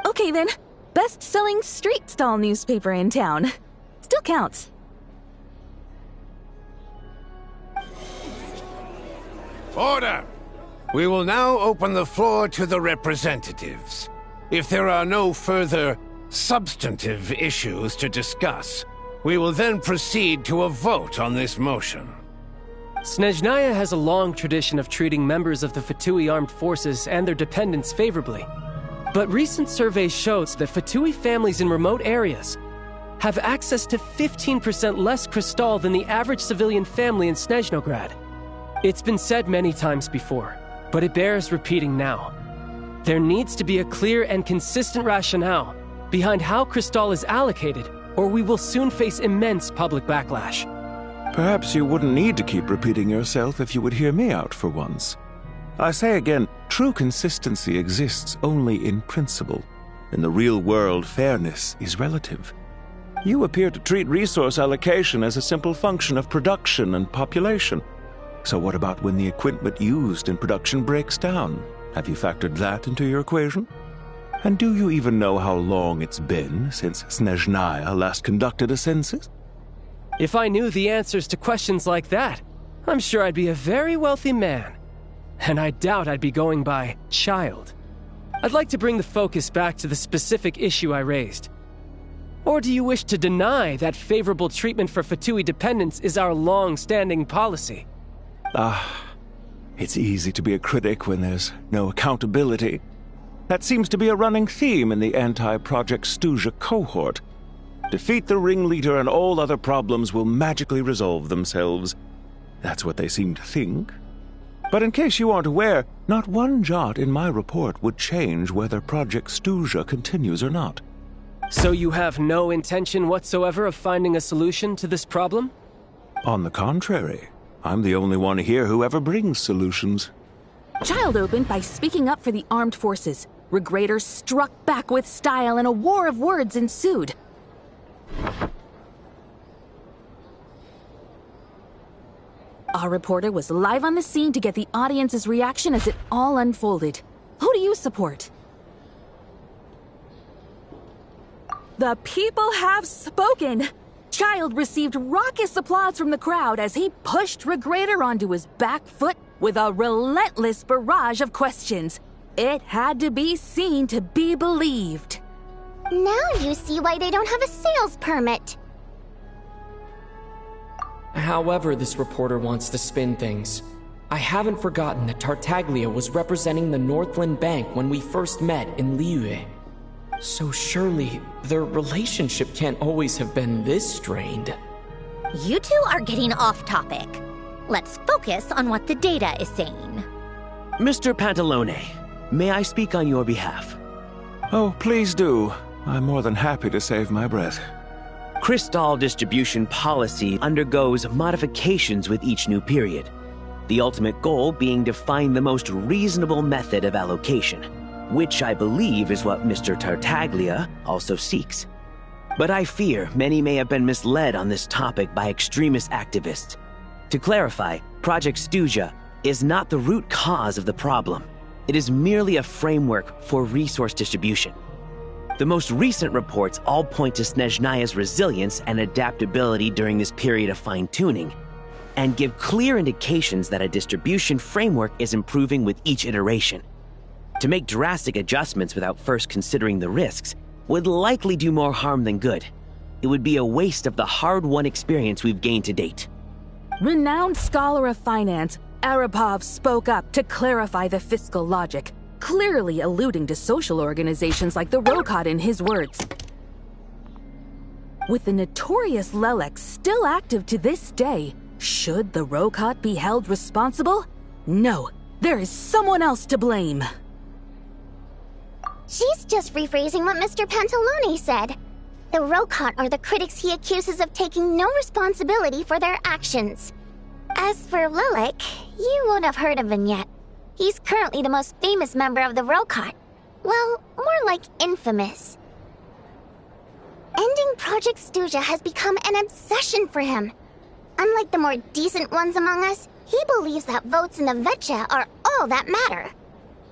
Speaker 6: Okay then, best-selling street stall newspaper in town. Still counts.
Speaker 11: Order! We will now open the floor to the representatives. If there are no further substantive issues to discuss, we will then proceed to a vote on this motion.
Speaker 12: Snezhnaya has a long tradition of treating members of the Fatui armed forces and their dependents favorably. But recent surveys shows that Fatui families in remote areas have access to 15% less crystal than the average civilian family in Snezhnograd. It's been said many times before, but it bears repeating now. There needs to be a clear and consistent rationale behind how crystal is allocated, or we will soon face immense public backlash.
Speaker 13: Perhaps you wouldn't need to keep repeating yourself if you would hear me out for once. I say again, true consistency exists only in principle. In the real world, fairness is relative. You appear to treat resource allocation as a simple function of production and population. So what about when the equipment used in production breaks down? Have you factored that into your equation? And do you even know how long it's been since Snezhnaya last conducted a census?
Speaker 12: If I knew the answers to questions like that, I'm sure I'd be a very wealthy man. And I doubt I'd be going by child. I'd like to bring the focus back to the specific issue I raised. Or do you wish to deny that favorable treatment for Fatui dependents is our long-standing policy?
Speaker 13: It's easy to be a critic when there's no accountability. That seems to be a running theme in the anti-Project Stuja cohort. Defeat the ringleader and all other problems will magically resolve themselves. That's what they seem to think. But in case you aren't aware, not one jot in my report would change whether Project Stuja continues or not.
Speaker 12: So you have no intention whatsoever of finding a solution to this problem?
Speaker 13: On the contrary, I'm the only one here who ever brings solutions.
Speaker 6: Child opened by speaking up for the armed forces. Regrator struck back with style and a war of words ensued. Our reporter was live on the scene to get the audience's reaction as it all unfolded. Who do you support? The people have spoken! Child received raucous applause from the crowd as he pushed Regrator onto his back foot with a relentless barrage of questions. It had to be seen to be believed.
Speaker 2: Now you see why they don't have a sales permit.
Speaker 8: However this reporter wants to spin things, I haven't forgotten that Tartaglia was representing the Northland Bank when we first met in Liyue. So surely, their relationship can't always have been this strained.
Speaker 2: You two are getting off topic. Let's focus on what the data is saying.
Speaker 14: Mr. Pantalone, may I speak on your behalf?
Speaker 13: Oh, please do. I'm more than happy to save my breath.
Speaker 14: Crystal distribution policy undergoes modifications with each new period. The ultimate goal being to find the most reasonable method of allocation, which I believe is what Mr. Tartaglia also seeks. But I fear many may have been misled on this topic by extremist activists. To clarify, Project Stuja is not the root cause of the problem. It is merely a framework for resource distribution. The most recent reports all point to Snezhnaya's resilience and adaptability during this period of fine-tuning, and give clear indications that a distribution framework is improving with each iteration. To make drastic adjustments without first considering the risks would likely do more harm than good. It would be a waste of the hard-won experience we've gained to date.
Speaker 6: Renowned scholar of finance, Arapov spoke up to clarify the fiscal logic, clearly alluding to social organizations like the Rokot in his words. With the notorious Lelek still active to this day, should the Rokot be held responsible? No, there is someone else to blame.
Speaker 2: She's just rephrasing what Mr. Pantalone said. The Rokot are the critics he accuses of taking no responsibility for their actions. As for Lilik, you won't have heard of him yet. He's currently the most famous member of the Rokot. Well, more like infamous. Ending Project Stuja has become an obsession for him. Unlike the more decent ones among us, he believes that votes in the Vetcha are all that matter.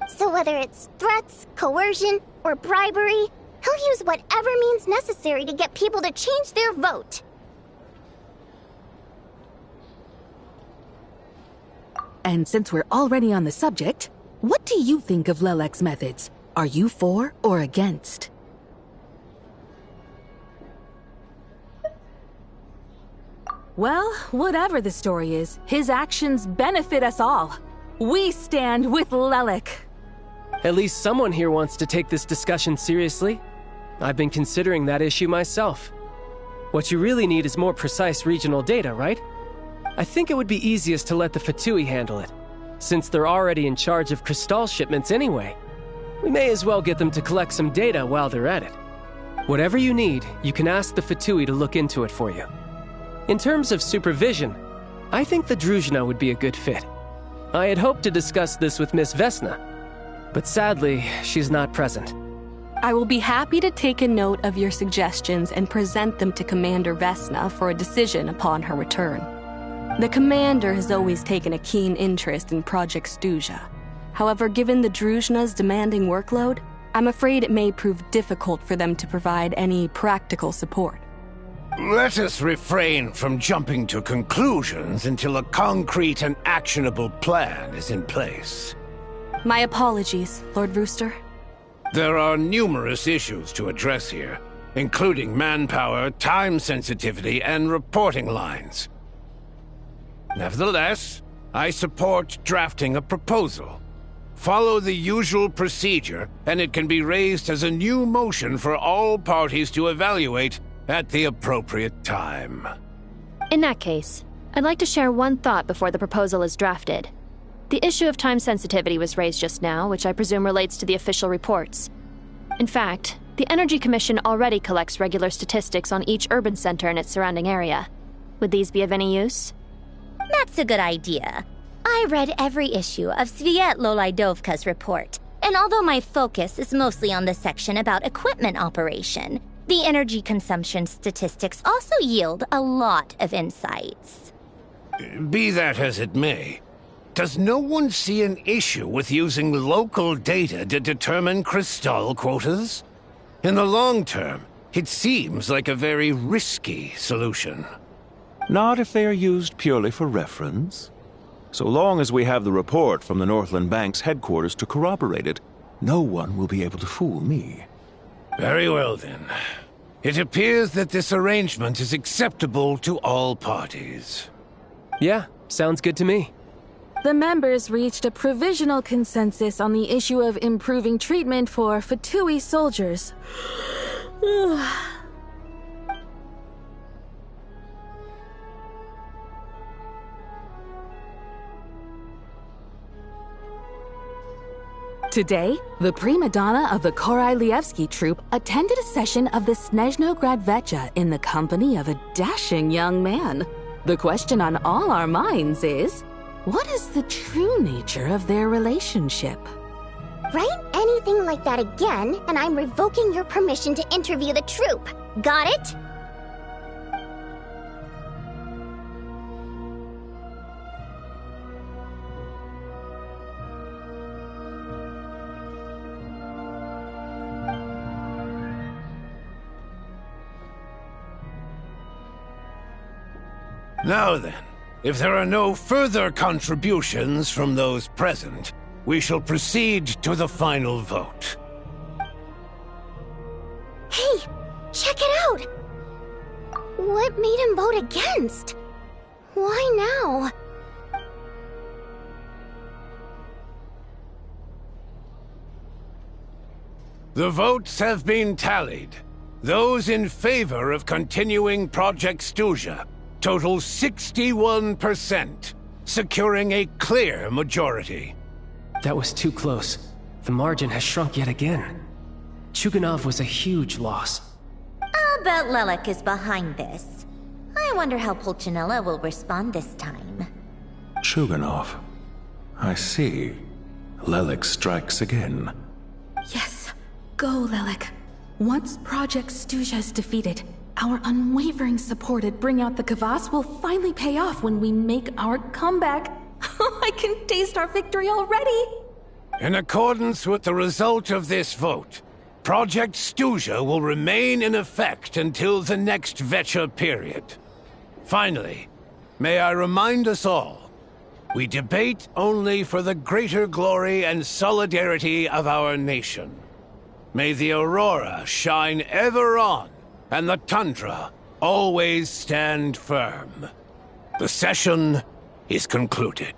Speaker 2: So whether it's threats, coercion, or bribery, he'll use whatever means necessary to get people to change their vote.
Speaker 6: And since we're already on the subject, what do you think of Lelek's methods? Are you for or against? Well, whatever the story is, his actions benefit us all. We stand with Lelek.
Speaker 12: At least someone here wants to take this discussion seriously. I've been considering that issue myself. What you really need is more precise regional data, right? I think it would be easiest to let the Fatui handle it, since they're already in charge of Crystal shipments anyway. We may as well get them to collect some data while they're at it. Whatever you need, you can ask the Fatui to look into it for you. In terms of supervision, I think the Druzhna would be a good fit. I had hoped to discuss this with Miss Vesna, but sadly, she's not present.
Speaker 15: I will be happy to take a note of your suggestions and present them to Commander Vesna for a decision upon her return. The Commander has always taken a keen interest in Project Stuja. However, given the Druzhna's demanding workload, I'm afraid it may prove difficult for them to provide any practical support.
Speaker 11: Let us refrain from jumping to conclusions until a concrete and actionable plan is in place.
Speaker 15: My apologies, Lord Rooster.
Speaker 11: There are numerous issues to address here, including manpower, time sensitivity, and reporting lines. Nevertheless, I support drafting a proposal. Follow the usual procedure, and it can be raised as a new motion for all parties to evaluate at the appropriate time.
Speaker 16: In that case, I'd like to share one thought before the proposal is drafted. The issue of time sensitivity was raised just now, which I presume relates to the official reports. In fact, the Energy Commission already collects regular statistics on each urban center and its surrounding area. Would these be of any use?
Speaker 2: That's a good idea. I read every issue of Sviet-Lolaidovka's report, and although my focus is mostly on the section about equipment operation, the energy consumption statistics also yield a lot of insights.
Speaker 11: Be that as it may, does no one see an issue with using local data to determine crystal quotas? In the long term, it seems like a very risky solution.
Speaker 13: Not if they are used purely for reference. So long as we have the report from the Northland Bank's headquarters to corroborate it, no one will be able to fool me.
Speaker 11: Very well, then. It appears that this arrangement is acceptable to all parties.
Speaker 12: Yeah, sounds good to me.
Speaker 6: The members reached a provisional consensus on the issue of improving treatment for Fatui soldiers. Today, the prima donna of the Korailievsky troupe attended a session of the Snezhnograd Vecha in the company of a dashing young man. The question on all our minds is, what is the true nature of their relationship?
Speaker 2: Write anything like that again, and I'm revoking your permission to interview the troupe. Got it?
Speaker 11: Now then, if there are no further contributions from those present, we shall proceed to the final vote.
Speaker 2: Hey, check it out! What made him vote against? Why now?
Speaker 11: The votes have been tallied. Those in favor of continuing Project Stuja total 61%, securing a clear majority.
Speaker 12: That was too close. The margin has shrunk yet again. Chuganov was a huge loss.
Speaker 17: I'll bet Lelek is behind this. I wonder how Pulcinella will respond this time.
Speaker 13: Chuganov. I see. Lelek strikes again.
Speaker 6: Yes, go, Lelek. Once Project Stuja is defeated, our unwavering support at Bring Out the Kvass will finally pay off when we make our comeback. I can taste our victory already!
Speaker 11: In accordance with the result of this vote, Project Stuja will remain in effect until the next Vecha period. Finally, may I remind us all, we debate only for the greater glory and solidarity of our nation. May the aurora shine ever on, and the tundra always stand firm. The session is concluded.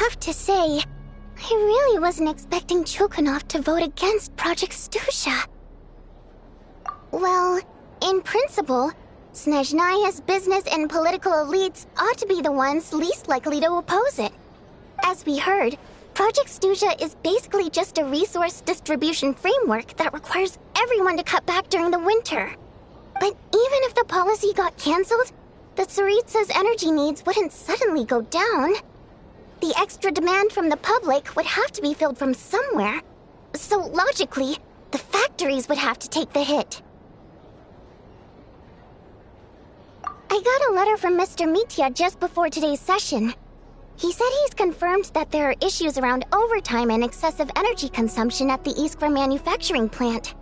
Speaker 2: have to say, I really wasn't expecting Chulkunov to vote against Project Stusha. Well, in principle, Snezhnaya's business and political elites ought to be the ones least likely to oppose it. As we heard, Project Stusha is basically just a resource distribution framework that requires everyone to cut back during the winter. But even if the policy got cancelled, the Tsaritsa's energy needs wouldn't suddenly go down. The extra demand from the public would have to be filled from somewhere. So logically, the factories would have to take the hit. I got a letter from Mr. Mitya just before today's session. He said he's confirmed that there are issues around overtime and excessive energy consumption at the Iskra manufacturing plant.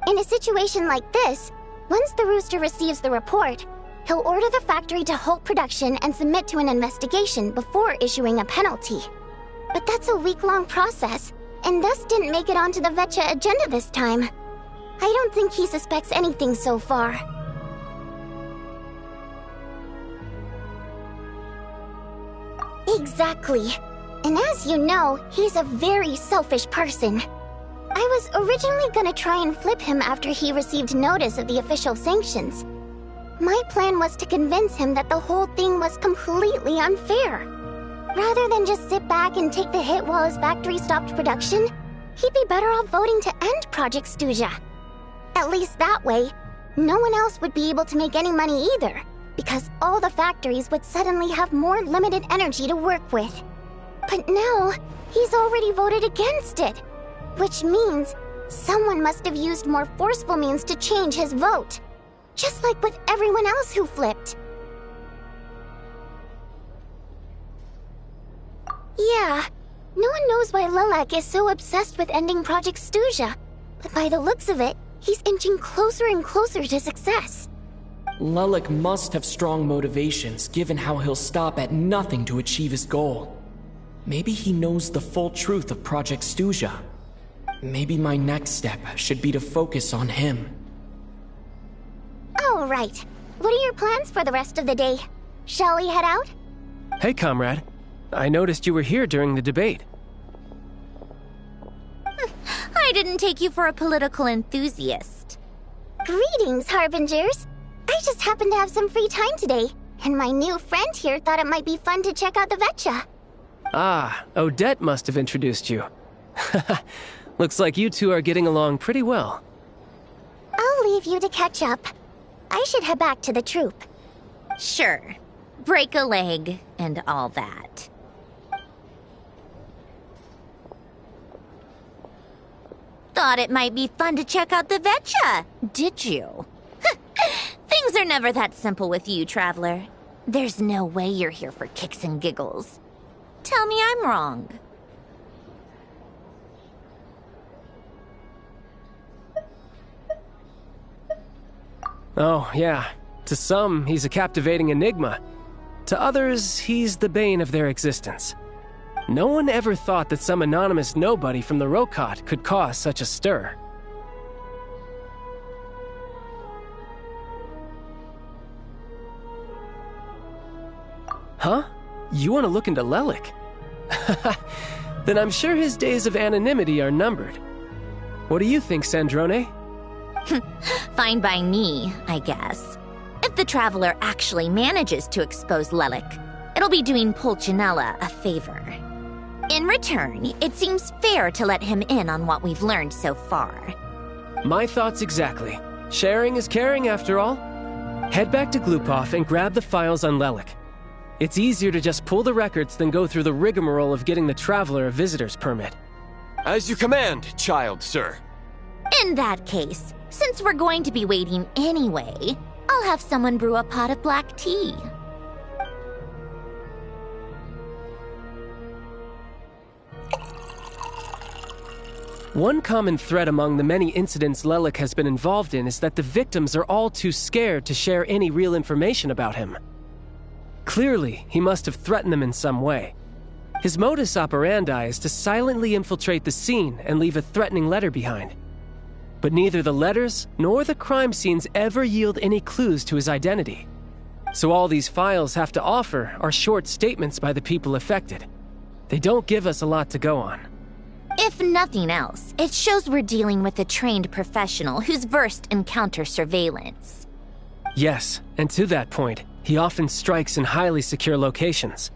Speaker 2: In a situation like this, once the Rooster receives the report, he'll order the factory to halt production and submit to an investigation before issuing a penalty. But that's a week-long process, and thus didn't make it onto the Vetcha agenda this time. I don't think he suspects anything so far. Exactly. And as you know, he's a very selfish person. I was originally gonna try and flip him after he received notice of the official sanctions. My plan was to convince him that the whole thing was completely unfair. Rather than just sit back and take the hit while his factory stopped production, he'd be better off voting to end Project Stusha. At least that way, no one else would be able to make any money either, because all the factories would suddenly have more limited energy to work with. But now, he's already voted against it, which means someone must have used more forceful means to change his vote. Just like with everyone else who flipped. Yeah, no one knows why Lilac is so obsessed with ending Project Stusha, but by the looks of it, he's inching closer and closer to success.
Speaker 8: Lilac must have strong motivations, given how he'll stop at nothing to achieve his goal. Maybe he knows the full truth of Project Stusha. Maybe my next step should be to focus on him.
Speaker 2: Oh, right. What are your plans for the rest of the day? Shall we head out?
Speaker 12: Hey, comrade. I noticed you were here during the debate.
Speaker 17: I didn't take you for a political enthusiast.
Speaker 2: Greetings, Harbingers. I just happened to have some free time today, and my new friend here thought it might be fun to check out the Vetcha.
Speaker 12: Ah, Odette must have introduced you. Looks like you two are getting along pretty well.
Speaker 2: I'll leave you to catch up. I should head back to the troop.
Speaker 17: Sure. Break a leg and all that. Thought it might be fun to check out the Vetcha, did you? Things are never that simple with you, Traveler. There's no way you're here for kicks and giggles. Tell me I'm wrong.
Speaker 12: Oh, yeah. To some, he's a captivating enigma. To others, he's the bane of their existence. No one ever thought that some anonymous nobody from the Rokot could cause such a stir. Huh? You want to look into Lelik? Then I'm sure his days of anonymity are numbered. What do you think, Sandrone?
Speaker 17: Fine by me, I guess. If the Traveler actually manages to expose Lelik, it'll be doing Pulcinella a favor. In return, it seems fair to let him in on what we've learned so far.
Speaker 12: My thoughts exactly. Sharing is caring, after all. Head back to Glupov and grab the files on Lelik. It's easier to just pull the records than go through the rigmarole of getting the Traveler a visitor's permit.
Speaker 18: As you command, child, sir.
Speaker 17: In that case, since we're going to be waiting anyway, I'll have someone brew a pot of black tea.
Speaker 12: One common thread among the many incidents Lelik has been involved in is that the victims are all too scared to share any real information about him. Clearly, he must have threatened them in some way. His modus operandi is to silently infiltrate the scene and leave a threatening letter behind. But neither the letters nor the crime scenes ever yield any clues to his identity. So all these files have to offer are short statements by the people affected. They don't give us a lot to go on.
Speaker 17: If nothing else, it shows we're dealing with a trained professional who's versed in counter-surveillance.
Speaker 12: Yes, and to that point, he often strikes in highly secure locations.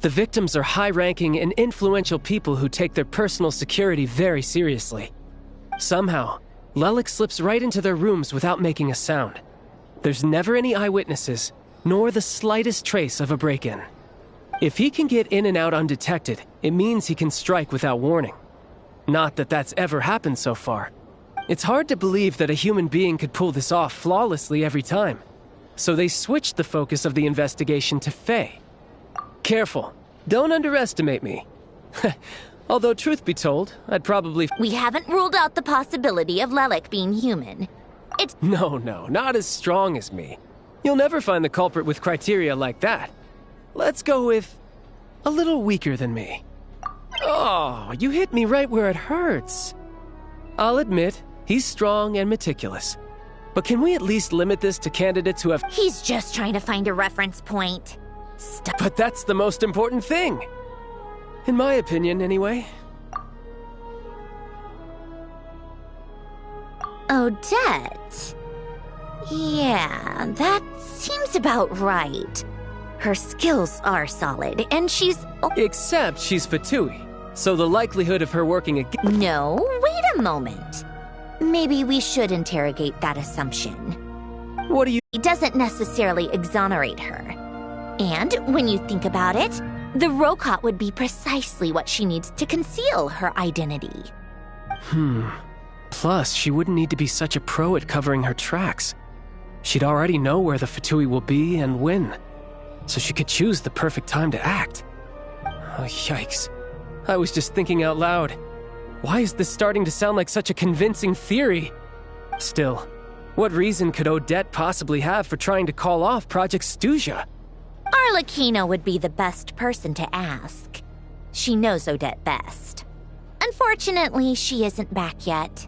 Speaker 12: The victims are high-ranking and influential people who take their personal security very seriously. Somehow, Lelik slips right into their rooms without making a sound. There's never any eyewitnesses, nor the slightest trace of a break-in. If he can get in and out undetected, it means he can strike without warning. Not that that's ever happened so far. It's hard to believe that a human being could pull this off flawlessly every time. So they switched the focus of the investigation to Faye. Careful, don't underestimate me. Although truth be told, I'd probably...
Speaker 17: We haven't ruled out the possibility of Lelik being human.
Speaker 12: No, not as strong as me. You'll never find the culprit with criteria like that. Let's go with a little weaker than me. Oh, you hit me right where it hurts. I'll admit, he's strong and meticulous. But can we at least limit this to candidates who have...
Speaker 17: He's just trying to find a reference point. Stop.
Speaker 12: But that's the most important thing. In my opinion, anyway.
Speaker 17: Odette. Yeah, that seems about right. Her skills are solid, and she's...
Speaker 12: Except she's Fatui, so the likelihood of her working again...
Speaker 17: No, wait a moment. Maybe we should interrogate that assumption.
Speaker 12: What do you...
Speaker 17: It doesn't necessarily exonerate her. And when you think about it, the Rokot would be precisely what she needs to conceal her identity.
Speaker 12: Plus, she wouldn't need to be such a pro at covering her tracks. She'd already know where the Fatui will be and when. So she could choose the perfect time to act. Oh, yikes. I was just thinking out loud. Why is this starting to sound like such a convincing theory? Still, what reason could Odette possibly have for trying to call off Project Stuja?
Speaker 17: Arlecchino would be the best person to ask. She knows Odette best. Unfortunately, she isn't back yet.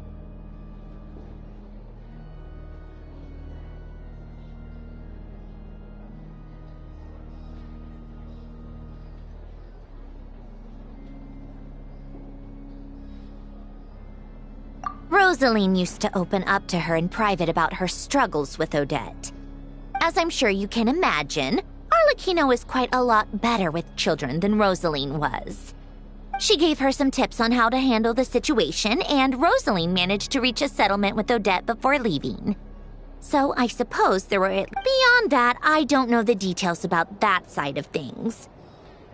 Speaker 17: Rosaline used to open up to her in private about her struggles with Odette. As I'm sure you can imagine, Arlecchino is quite a lot better with children than Rosaline was. She gave her some tips on how to handle the situation, and Rosaline managed to reach a settlement with Odette before leaving. So I suppose there were... Beyond that, I don't know the details about that side of things.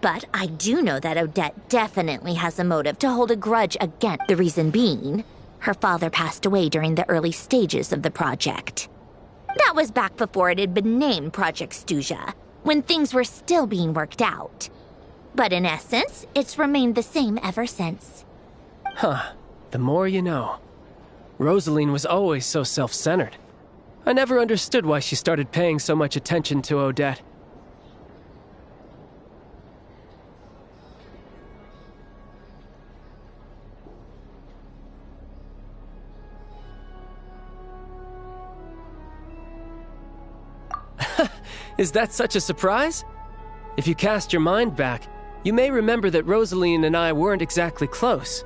Speaker 17: But I do know that Odette definitely has a motive to hold a grudge against, the reason being, her father passed away during the early stages of the project. That was back before it had been named Project Stuja, when things were still being worked out. But in essence, it's remained the same ever since.
Speaker 12: Huh. The more you know. Rosaline was always so self-centered. I never understood why she started paying so much attention to Odette. Is that such a surprise? If you cast your mind back, you may remember that Rosaline and I weren't exactly close.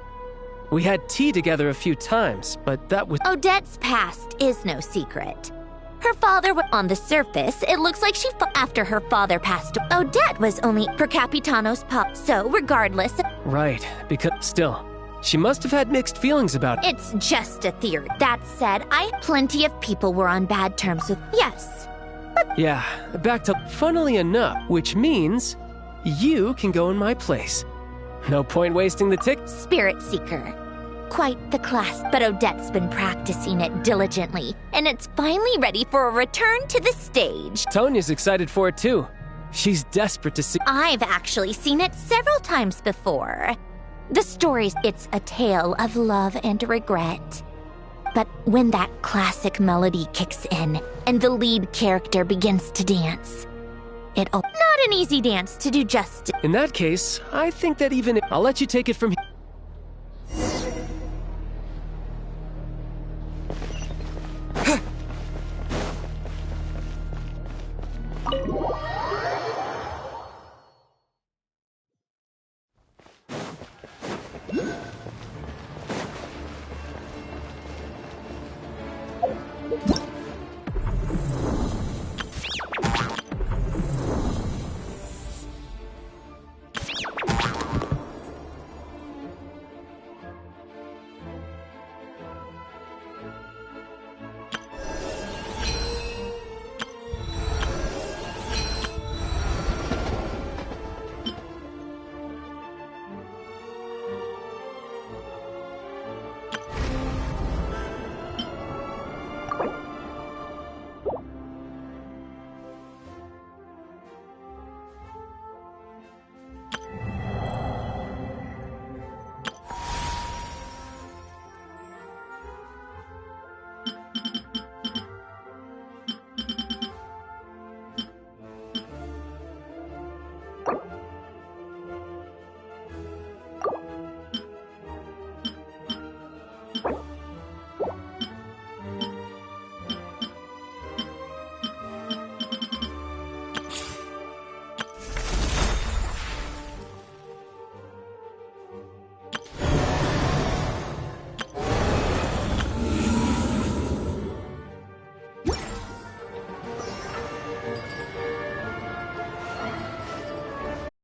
Speaker 12: We had tea together a few times, but that was...
Speaker 17: Odette's past is no secret. Her father was on the surface. It looks like she after her father passed. Odette was only per Capitano's pop, so regardless...
Speaker 12: Right, because still, she must have had mixed feelings about it.
Speaker 17: It's just a theory. That said, plenty of people were on bad terms with... Yes.
Speaker 12: Yeah, back to... Funnily enough, which means you can go in my place. No point wasting the tick...
Speaker 17: Spirit Seeker. Quite the class, but Odette's been practicing it diligently, and it's finally ready for a return to the stage.
Speaker 12: Tonya's excited for it too. She's desperate to see...
Speaker 17: I've actually seen it several times before. The story's it's a tale of love and regret. But when that classic melody kicks in, and the lead character begins to dance, not an easy dance to do justice.
Speaker 12: In that case, I think that even... I'll let you take it from here.